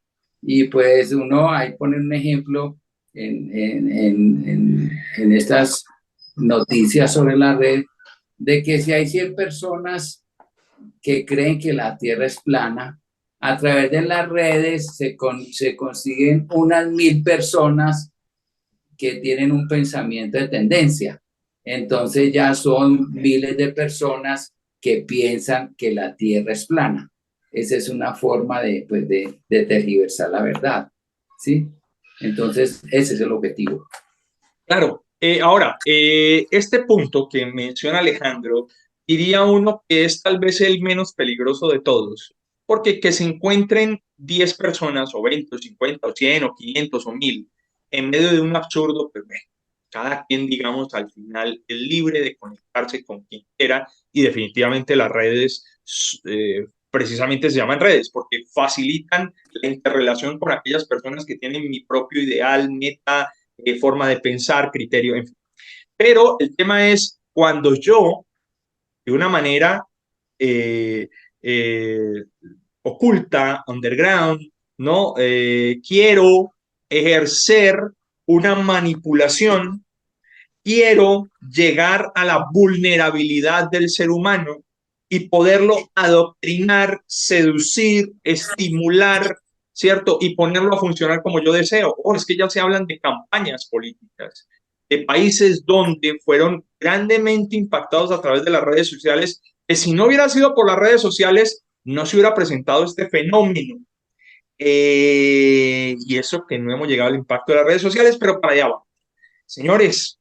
Y pues uno ahí pone un ejemplo en estas noticias sobre la red, de que si hay 100 personas que creen que la Tierra es plana, a través de las redes se consiguen unas 1000 personas que tienen un pensamiento de tendencia. Entonces ya son miles de personas que piensan que la Tierra es plana. Esa es una forma de tergiversar la verdad, ¿sí? Entonces ese es el objetivo. Claro. Ahora, este punto que menciona Alejandro, diría uno que es tal vez el menos peligroso de todos, porque que se encuentren 10 personas o 20 o 50 o 100 o 500 o 1000 en medio de un absurdo, pues bueno, Cada quien, digamos, al final es libre de conectarse con quien quiera y definitivamente las redes precisamente se llaman redes porque facilitan la interrelación con aquellas personas que tienen mi propio ideal, meta, forma de pensar, criterio, en fin. Pero el tema es cuando yo, de una manera eh, eh, oculta, underground, ¿no? Quiero ejercer una manipulación, quiero llegar a la vulnerabilidad del ser humano y poderlo adoctrinar, seducir, estimular, ¿cierto? Y ponerlo a funcionar como yo deseo. Oh, es que ya se hablan de campañas políticas, de países donde fueron grandemente impactados a través de las redes sociales, que si no hubiera sido por las redes sociales, no se hubiera presentado este fenómeno. Y eso que no hemos llegado al impacto de las redes sociales, pero para allá va. Señores,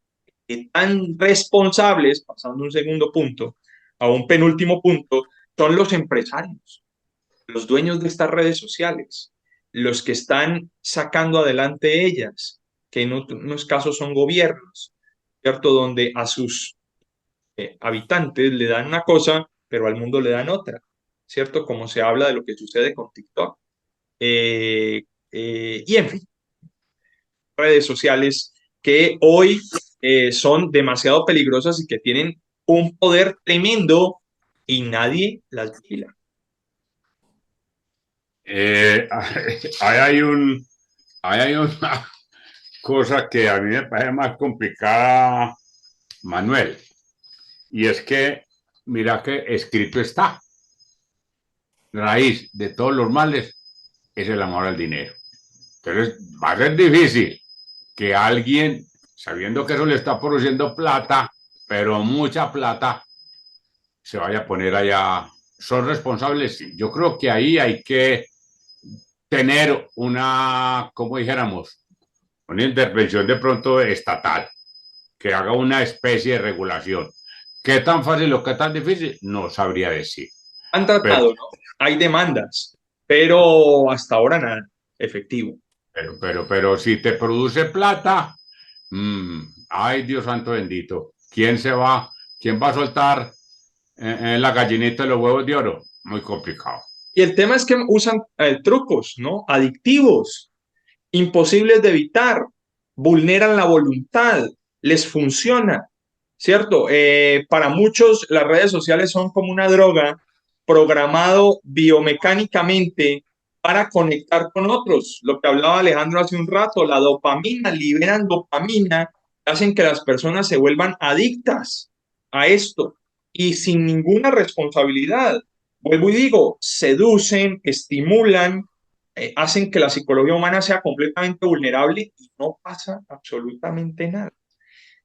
tan responsables, pasando un segundo punto a un penúltimo punto, son los empresarios, los dueños de estas redes sociales, los que están sacando adelante ellas, que en unos casos son gobiernos, ¿cierto? Donde a sus habitantes le dan una cosa, pero al mundo le dan otra, ¿cierto? Como se habla de lo que sucede con TikTok. Y en fin, redes sociales que hoy son demasiado peligrosas y que tienen un poder tremendo y nadie las vigila. Ahí hay una cosa que a mí me parece más complicada, Manuel, y es que mira que escrito está, raíz de todos los males es el amor al dinero. Entonces va a ser difícil que alguien, sabiendo que eso le está produciendo plata, pero mucha plata, se vaya a poner allá. ¿Son responsables? Sí. Yo creo que ahí hay que tener una, como dijéramos, una intervención de pronto estatal, que haga una especie de regulación. ¿Qué tan fácil o qué tan difícil? No sabría decir. Han Pero, tratado, ¿no? Hay demandas, pero hasta ahora nada efectivo. pero si te produce plata, ay Dios santo bendito, ¿quién va a soltar la gallinita de los huevos de oro? Muy complicado. Y el tema es que usan trucos, ¿no? Adictivos, imposibles de evitar, vulneran la voluntad, les funciona, ¿cierto? Para muchos las redes sociales son como una droga programado biomecánicamente para conectar con otros. Lo que hablaba Alejandro hace un rato, la dopamina, liberan dopamina, hacen que las personas se vuelvan adictas a esto y sin ninguna responsabilidad. Vuelvo y digo, seducen, estimulan, hacen que la psicología humana sea completamente vulnerable y no pasa absolutamente nada.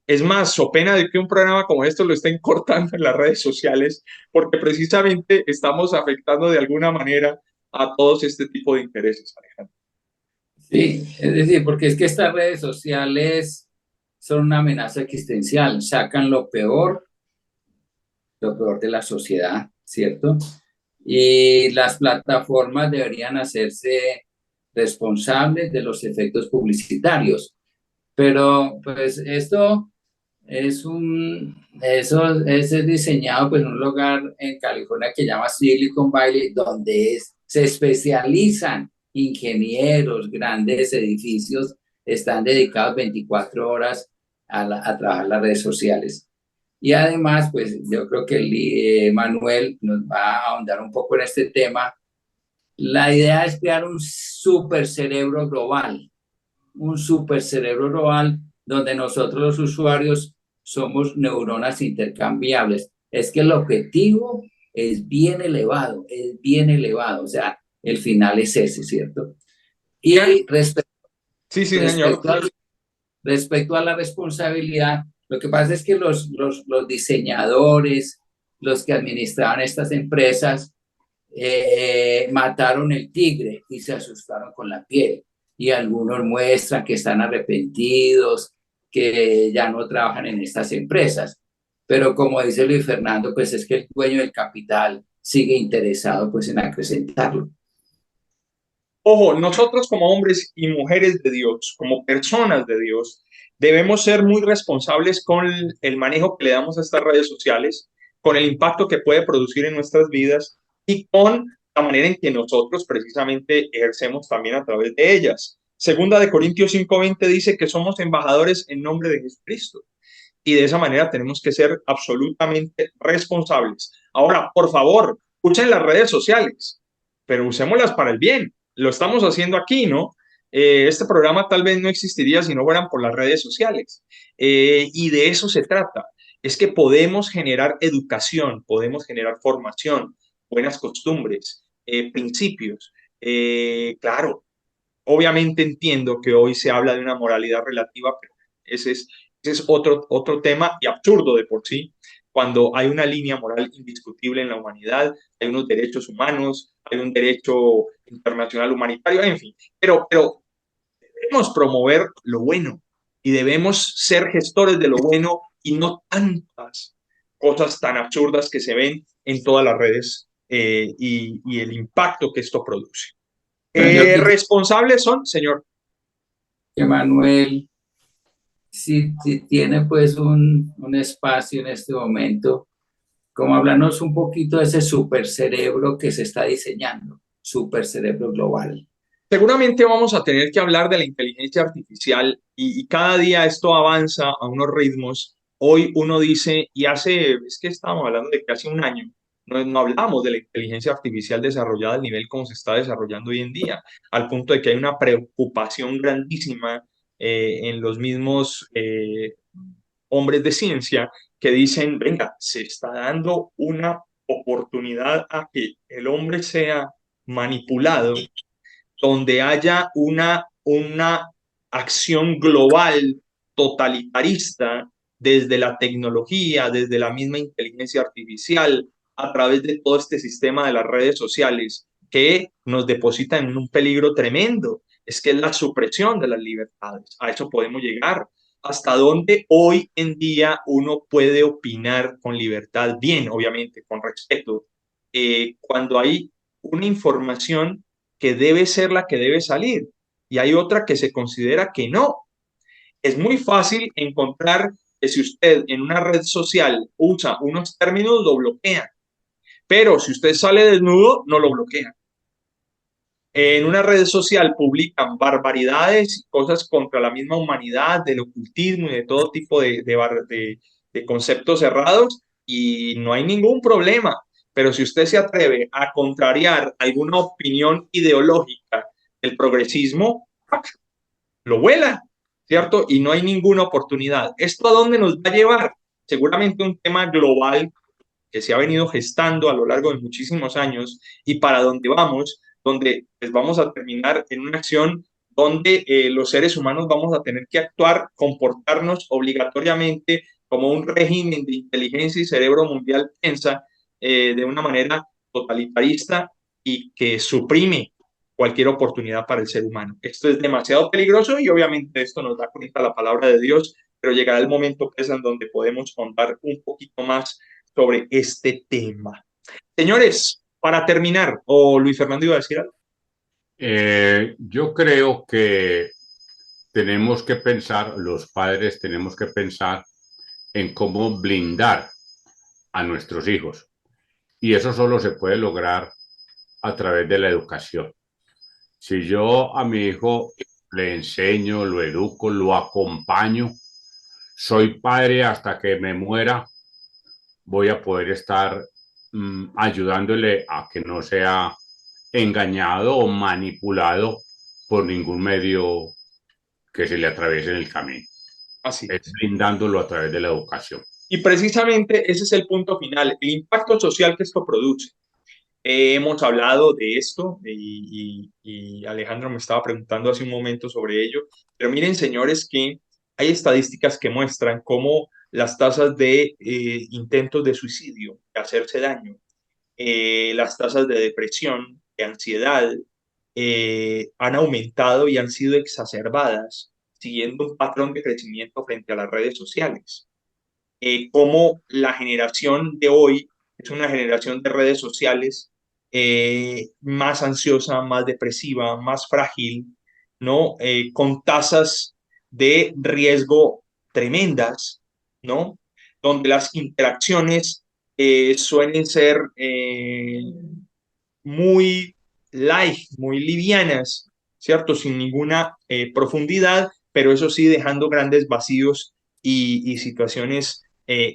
Es más, so pena de que un programa como esto lo estén cortando en las redes sociales, porque precisamente estamos afectando de alguna manera a todos este tipo de intereses, Alejandro. Sí, es decir, porque es que estas redes sociales son una amenaza existencial, sacan lo peor de la sociedad, ¿cierto? Y las plataformas deberían hacerse responsables de los efectos publicitarios. Pero pues esto es diseñado pues, en un lugar en California que se llama Silicon Valley, donde se especializan ingenieros, grandes edificios, están dedicados 24 horas a trabajar las redes sociales. Y además, pues yo creo que Manuel nos va a ahondar un poco en este tema. La idea es crear un supercerebro global, donde nosotros los usuarios somos neuronas intercambiables. Es que el objetivo es bien elevado, o sea, el final es ese, ¿cierto? Y sí, señor. Respecto a la responsabilidad, lo que pasa es que los diseñadores, los que administraban estas empresas, mataron el tigre y se asustaron con la piel. Y algunos muestran que están arrepentidos, que ya no trabajan en estas empresas. Pero como dice Luis Fernando, pues es que el dueño del capital sigue interesado pues en acrecentarlo. Ojo, nosotros como hombres y mujeres de Dios, como personas de Dios, Debemos ser muy responsables con el manejo que le damos a estas redes sociales, con el impacto que puede producir en nuestras vidas y con la manera en que nosotros precisamente ejercemos también a través de ellas. Segunda de Corintios 5:20 dice que somos embajadores en nombre de Jesucristo y de esa manera tenemos que ser absolutamente responsables. Ahora, por favor, usen las redes sociales, pero usémoslas para el bien. Lo estamos haciendo aquí, ¿no? Este programa tal vez no existiría si no fueran por las redes sociales. Y de eso se trata. Es que podemos generar educación, podemos generar formación, buenas costumbres, principios. Claro, obviamente entiendo que hoy se habla de una moralidad relativa, pero ese es otro tema y absurdo de por sí, cuando hay una línea moral indiscutible en la humanidad, hay unos derechos humanos, hay un derecho internacional humanitario, en fin, pero debemos promover lo bueno y debemos ser gestores de lo bueno y no tantas cosas tan absurdas que se ven en todas las redes y el impacto que esto produce. Bueno, yo quisiera Responsables son, señor. que Manuel, si tiene pues un espacio en este momento, como hablarnos un poquito de ese supercerebro que se está diseñando, supercerebro global. Seguramente vamos a tener que hablar de la inteligencia artificial y cada día esto avanza a unos ritmos. Hoy uno dice, es que estábamos hablando de que hace un año no hablamos de la inteligencia artificial desarrollada al nivel como se está desarrollando hoy en día, al punto de que hay una preocupación grandísima en los mismos hombres de ciencia que dicen, venga, se está dando una oportunidad a que el hombre sea manipulado donde haya una acción global totalitarista desde la tecnología, desde la misma inteligencia artificial, a través de todo este sistema de las redes sociales que nos deposita en un peligro tremendo. Es que es la supresión de las libertades. A eso podemos llegar. Hasta dónde hoy en día uno puede opinar con libertad, bien, obviamente, con respeto, cuando hay una información que debe ser la que debe salir y hay otra que se considera que no. Es muy fácil encontrar que si usted en una red social usa unos términos, lo bloquean, pero si usted sale desnudo, no lo bloquean. En una red social publican barbaridades y cosas contra la misma humanidad, del ocultismo y de todo tipo de conceptos cerrados y no hay ningún problema. Pero si usted se atreve a contrariar alguna opinión ideológica del progresismo, lo vuela, ¿cierto? Y no hay ninguna oportunidad. ¿Esto a dónde nos va a llevar? Seguramente un tema global que se ha venido gestando a lo largo de muchísimos años y para dónde vamos, donde pues, vamos a terminar en una acción donde los seres humanos vamos a tener que actuar, comportarnos obligatoriamente como un régimen de inteligencia y cerebro mundial piensa de una manera totalitarista y que suprime cualquier oportunidad para el ser humano. Esto es demasiado peligroso y obviamente esto nos da cuenta la palabra de Dios, pero llegará el momento que es en donde podemos contar un poquito más sobre este tema. Señores, para terminar, o Luis Fernando iba a decir algo. Yo creo que tenemos que pensar, los padres tenemos que pensar en cómo blindar a nuestros hijos. Y eso solo se puede lograr a través de la educación. Si yo a mi hijo le enseño, lo educo, lo acompaño, soy padre hasta que me muera, voy a poder estar ayudándole a que no sea engañado o manipulado por ningún medio que se le atraviese en el camino. Así Es es. brindándolo a través de la educación. Y precisamente ese es el punto final, el impacto social que esto produce. Hemos hablado de esto y Alejandro me estaba preguntando hace un momento sobre ello, pero miren, señores, que hay estadísticas que muestran cómo las tasas de intentos de suicidio, de hacerse daño, las tasas de depresión, de ansiedad, han aumentado y han sido exacerbadas siguiendo un patrón de crecimiento frente a las redes sociales. Cómo la generación de hoy es una generación de redes sociales más ansiosa, más depresiva, más frágil, ¿no? Con tasas de riesgo tremendas, ¿no? Donde las interacciones suelen ser muy light, muy livianas, ¿cierto? Sin ninguna profundidad, pero eso sí dejando grandes vacíos y situaciones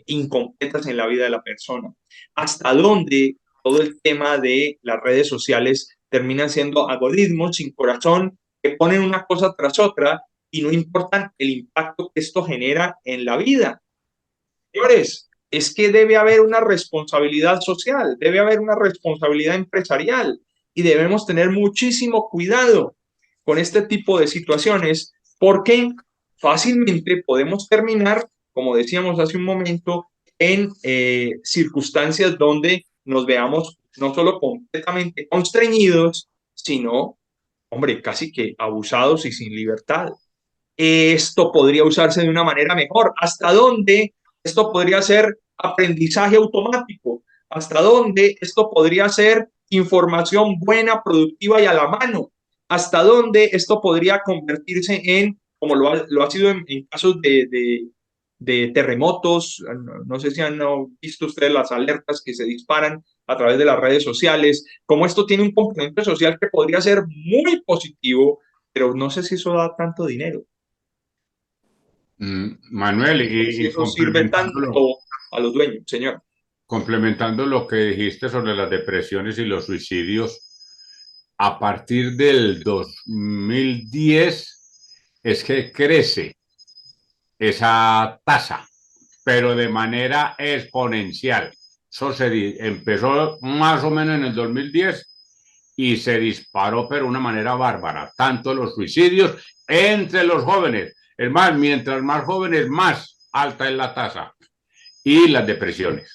incompletas en la vida de la persona. ¿Hasta dónde todo el tema de las redes sociales terminan siendo algoritmos sin corazón que ponen una cosa tras otra y no importan el impacto que esto genera en la vida? Señores, es que debe haber una responsabilidad social, debe haber una responsabilidad empresarial y debemos tener muchísimo cuidado con este tipo de situaciones porque fácilmente podemos terminar, como decíamos hace un momento, en circunstancias donde nos veamos no solo completamente constreñidos, sino, hombre, casi que abusados y sin libertad. Esto podría usarse de una manera mejor. ¿Hasta dónde esto podría ser aprendizaje automático? ¿Hasta dónde esto podría ser información buena, productiva y a la mano? ¿Hasta dónde esto podría convertirse en, como lo ha sido en casos de terremotos? No, no sé si han visto ustedes las alertas que se disparan a través de las redes sociales, como esto tiene un componente social que podría ser muy positivo, pero no sé si eso da tanto dinero. Manuel, Si y eso sirve tanto a los dueños, señor. complementando lo que dijiste sobre las depresiones y los suicidios, a partir del 2010 es que crece esa tasa, pero de manera exponencial. Eso empezó más o menos en el 2010 y se disparó, pero de una manera bárbara, tanto los suicidios entre los jóvenes. Es más, mientras más jóvenes, más alta es la tasa. Y las depresiones.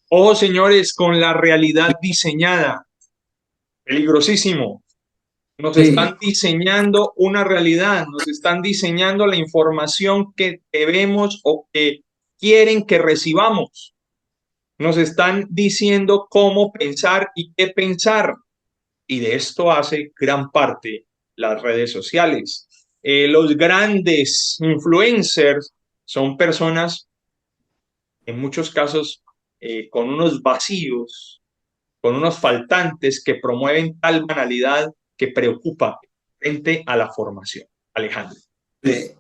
Ojo, señores, con la realidad diseñada. Peligrosísimo. Nos Sí, están diseñando una realidad, nos están diseñando la información que debemos o que quieren que recibamos. Nos están diciendo cómo pensar y qué pensar. Y de esto hace gran parte las redes sociales. Los grandes influencers son personas, en muchos casos, con unos vacíos, con unos faltantes que promueven tal banalidad que preocupa frente a la formación. Alejandro. sí.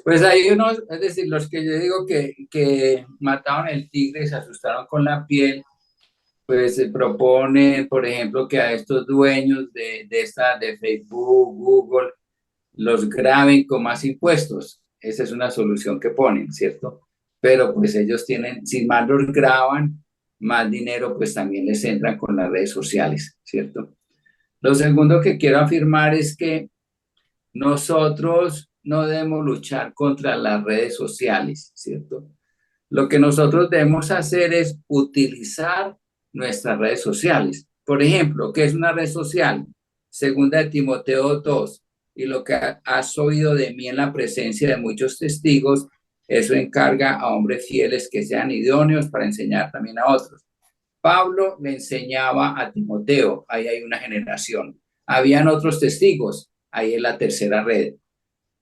Pues hay unos, es decir, los que yo digo que mataron el tigre y se asustaron con la piel, pues se propone, por ejemplo, que a estos dueños de Facebook, Google, los graben con más impuestos. Esa es una solución que ponen, ¿cierto? Pero pues ellos tienen, si más los graban, más dinero pues también les entran con las redes sociales, ¿cierto? Lo segundo que quiero afirmar es que nosotros no debemos luchar contra las redes sociales, ¿cierto? Lo que nosotros debemos hacer es utilizar nuestras redes sociales. Por ejemplo, ¿qué es una red social? Segunda de Timoteo 2. Y lo que has oído de mí en la presencia de muchos testigos, eso encarga a hombres fieles que sean idóneos para enseñar también a otros. Pablo le enseñaba a Timoteo, ahí hay una generación. Habían otros testigos, ahí es la tercera red.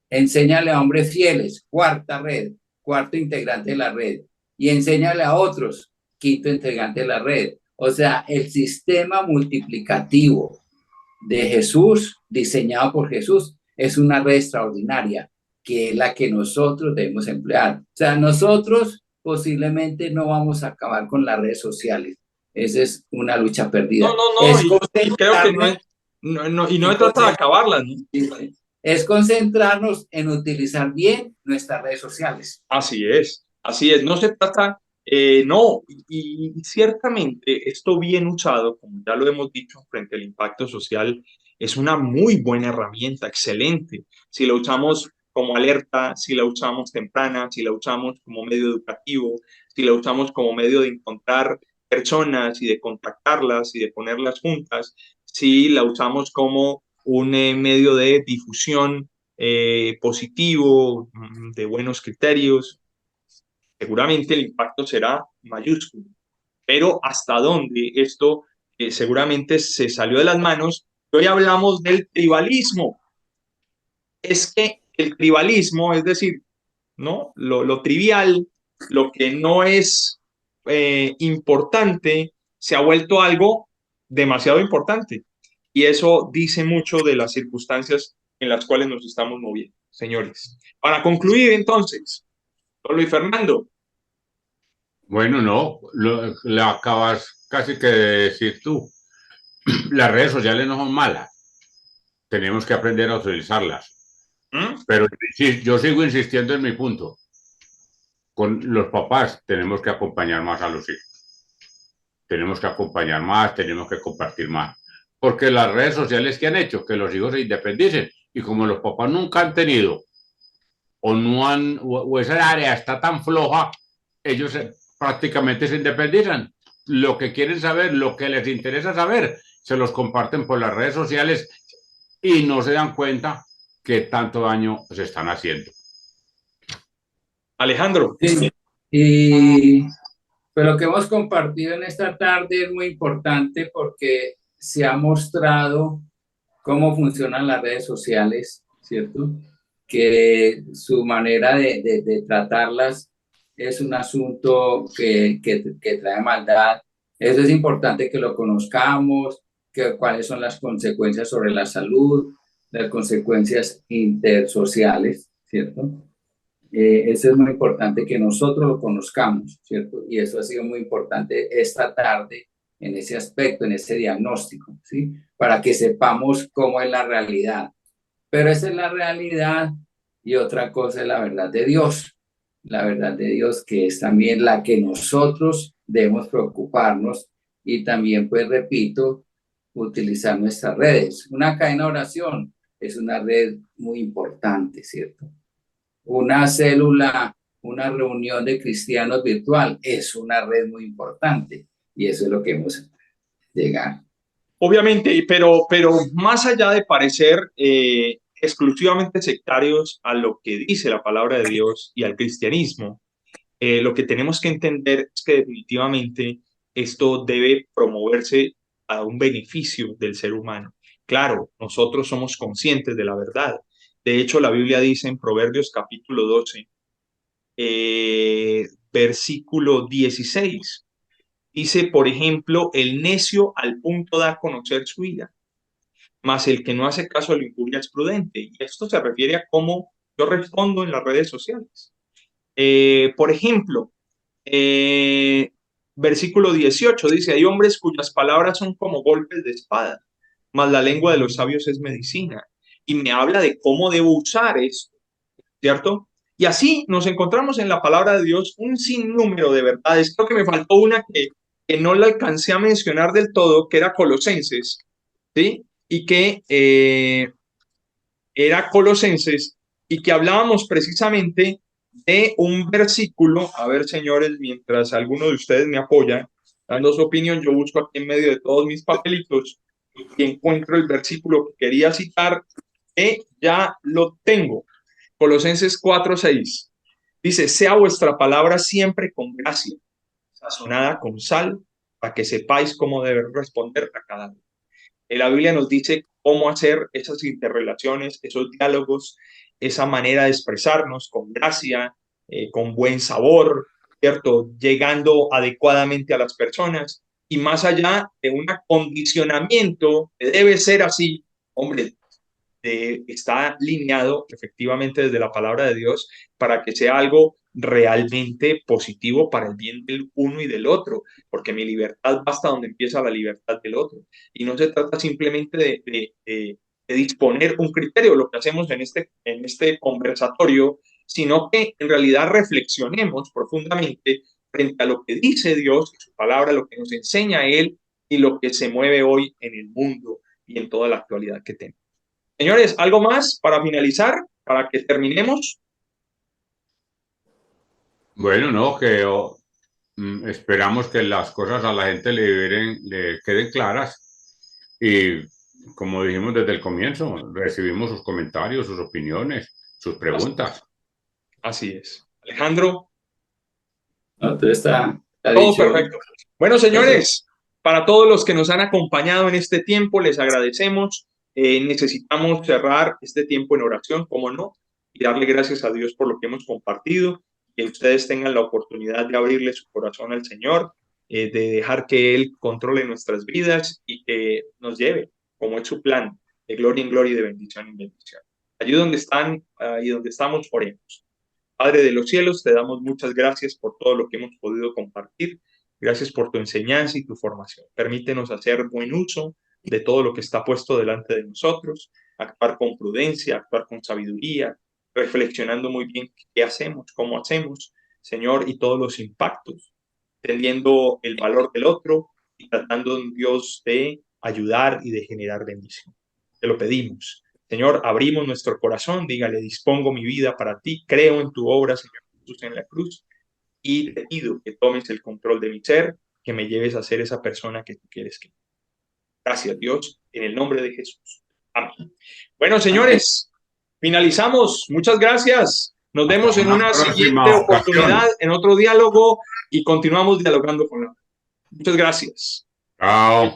Enséñale a hombres fieles, cuarta red, cuarto integrante de la red. Y enséñale a otros, quinto integrante de la red. O sea, el sistema multiplicativo de Jesús, diseñado por Jesús, es una red extraordinaria, que es la que nosotros debemos emplear. O sea, nosotros posiblemente no vamos a acabar con las redes sociales. Esa es una lucha No, perdida. no, no, Es y creo que no concentrarnos, es, no, y no se trata de acabarlas, ¿no? es concentrarnos en utilizar bien nuestras redes sociales. Así es, así es. No se trata, no, y ciertamente esto bien usado, como ya lo hemos dicho, frente al impacto social, es una muy buena herramienta, excelente. Si la usamos como alerta, si la usamos temprana, si la usamos como medio educativo, si la usamos como medio de encontrar personas y de contactarlas y de ponerlas juntas, si la usamos como un medio de difusión positivo, de buenos criterios, seguramente el impacto será mayúsculo. Pero hasta dónde esto seguramente se salió de las manos. Hoy hablamos del tribalismo. es que el tribalismo, es decir, ¿no? Lo trivial, lo que no es importante, se ha vuelto algo demasiado importante. Y eso dice mucho de las circunstancias en las cuales nos estamos moviendo, señores. Para concluir, entonces, don Luis Fernando. Bueno, no, lo acabas casi que de decir tú. Las redes sociales no son malas, tenemos que aprender a utilizarlas. Pero sí, yo sigo insistiendo en mi punto. Con los papás tenemos que acompañar más a los hijos. Tenemos que acompañar más, tenemos que compartir más. Porque las redes sociales que han hecho que los hijos se independicen y como los papás nunca han tenido o no han o esa área está tan floja, ellos prácticamente se independizan. Lo que quieren saber, lo que les interesa saber, se los comparten por las redes sociales y no se dan cuenta que tanto daño se están haciendo. Alejandro. Sí. Y pero lo que hemos compartido en esta tarde es muy importante porque se ha mostrado cómo funcionan las redes sociales, ¿cierto? Que su manera de tratarlas es un asunto que trae maldad. Eso es importante que lo conozcamos, que cuáles son las consecuencias sobre la salud, las consecuencias intersociales, ¿cierto? Eso es muy importante que nosotros lo conozcamos, ¿cierto? Y eso ha sido muy importante esta tarde en ese aspecto, en ese diagnóstico, ¿sí? Para que sepamos cómo es la realidad. Pero esa es la realidad y otra cosa es la verdad de Dios. La verdad de Dios que es también la que nosotros debemos preocuparnos y también, pues repito, utilizar nuestras redes. Una cadena de oración es una red muy importante, ¿cierto? Una célula, una reunión de cristianos virtual es una red muy importante y eso es lo que hemos llegado. Obviamente, pero más allá de parecer exclusivamente sectarios a lo que dice la palabra de Dios y al cristianismo, lo que tenemos que entender es que definitivamente esto debe promoverse a un beneficio del ser humano. Claro, nosotros somos conscientes de la verdad. De hecho, la Biblia dice en Proverbios capítulo 12, versículo 16, dice, por ejemplo, el necio al punto da a conocer su ira, mas el que no hace caso a la injuria es prudente. Y esto se refiere a cómo yo respondo en las redes sociales. Por ejemplo, versículo 18 dice, hay hombres cuyas palabras son como golpes de espada, mas la lengua de los sabios es medicina. Y me habla de cómo debo usar esto, ¿cierto? Y así nos encontramos en la palabra de Dios un sinnúmero de verdades. Creo que me faltó una que no la alcancé a mencionar del todo, que era Colosenses, ¿sí? Y que era Colosenses y que hablábamos precisamente de un versículo. A ver, señores, mientras alguno de ustedes me apoya dando su opinión, yo busco aquí en medio de todos mis papelitos y encuentro el versículo que quería citar, que ya lo tengo. Colosenses 4:6. Dice, sea vuestra palabra siempre con gracia, sazonada con sal, para que sepáis cómo deber responder a cada uno. La Biblia nos dice cómo hacer esas interrelaciones, esos diálogos, esa manera de expresarnos con gracia, con buen sabor, ¿cierto? Llegando adecuadamente a las personas y más allá de un acondicionamiento que debe ser así, hombre, está lineado efectivamente desde la palabra de Dios para que sea algo realmente positivo para el bien del uno y del otro, porque mi libertad va hasta donde empieza la libertad del otro. Y no se trata simplemente de disponer un criterio, lo que hacemos en este conversatorio, sino que en realidad reflexionemos profundamente frente a lo que dice Dios, su palabra, lo que nos enseña Él y lo que se mueve hoy en el mundo y en toda la actualidad que tenemos. Señores, ¿algo más para finalizar, para que terminemos? Bueno, no, que esperamos que las cosas a la gente le queden claras y como dijimos desde el comienzo, recibimos sus comentarios, sus opiniones, sus preguntas. Así es. Alejandro. No, todo está Todo dicho. perfecto. Bueno, señores, para todos los que nos han acompañado en este tiempo, les agradecemos. Necesitamos cerrar este tiempo en oración, cómo no, y darle gracias a Dios por lo que hemos compartido, que ustedes tengan la oportunidad de abrirle su corazón al Señor, de dejar que Él controle nuestras vidas y que nos lleve, como es su plan, de gloria en gloria y de bendición en bendición. Allí donde están y donde estamos, oremos. Padre de los cielos, te damos muchas gracias por todo lo que hemos podido compartir. Gracias por tu enseñanza y tu formación. Permítenos hacer buen uso de todo lo que está puesto delante de nosotros, actuar con prudencia, actuar con sabiduría, reflexionando muy bien qué hacemos, cómo hacemos, Señor, y todos los impactos, entendiendo el valor del otro y tratando, Dios, de ayudar y de generar bendición. Te lo pedimos. Señor, abrimos nuestro corazón, dígale, dispongo mi vida para ti, creo en tu obra, Señor Jesús, en la cruz, y te pido que tomes el control de mi ser, que me lleves a ser esa persona que tú quieres que. Gracias, Dios, en el nombre de Jesús. Amén. Bueno, señores, finalizamos. Muchas gracias. Nos vemos en una siguiente oportunidad, en otro diálogo, y continuamos dialogando con la. Muchas gracias. Chao.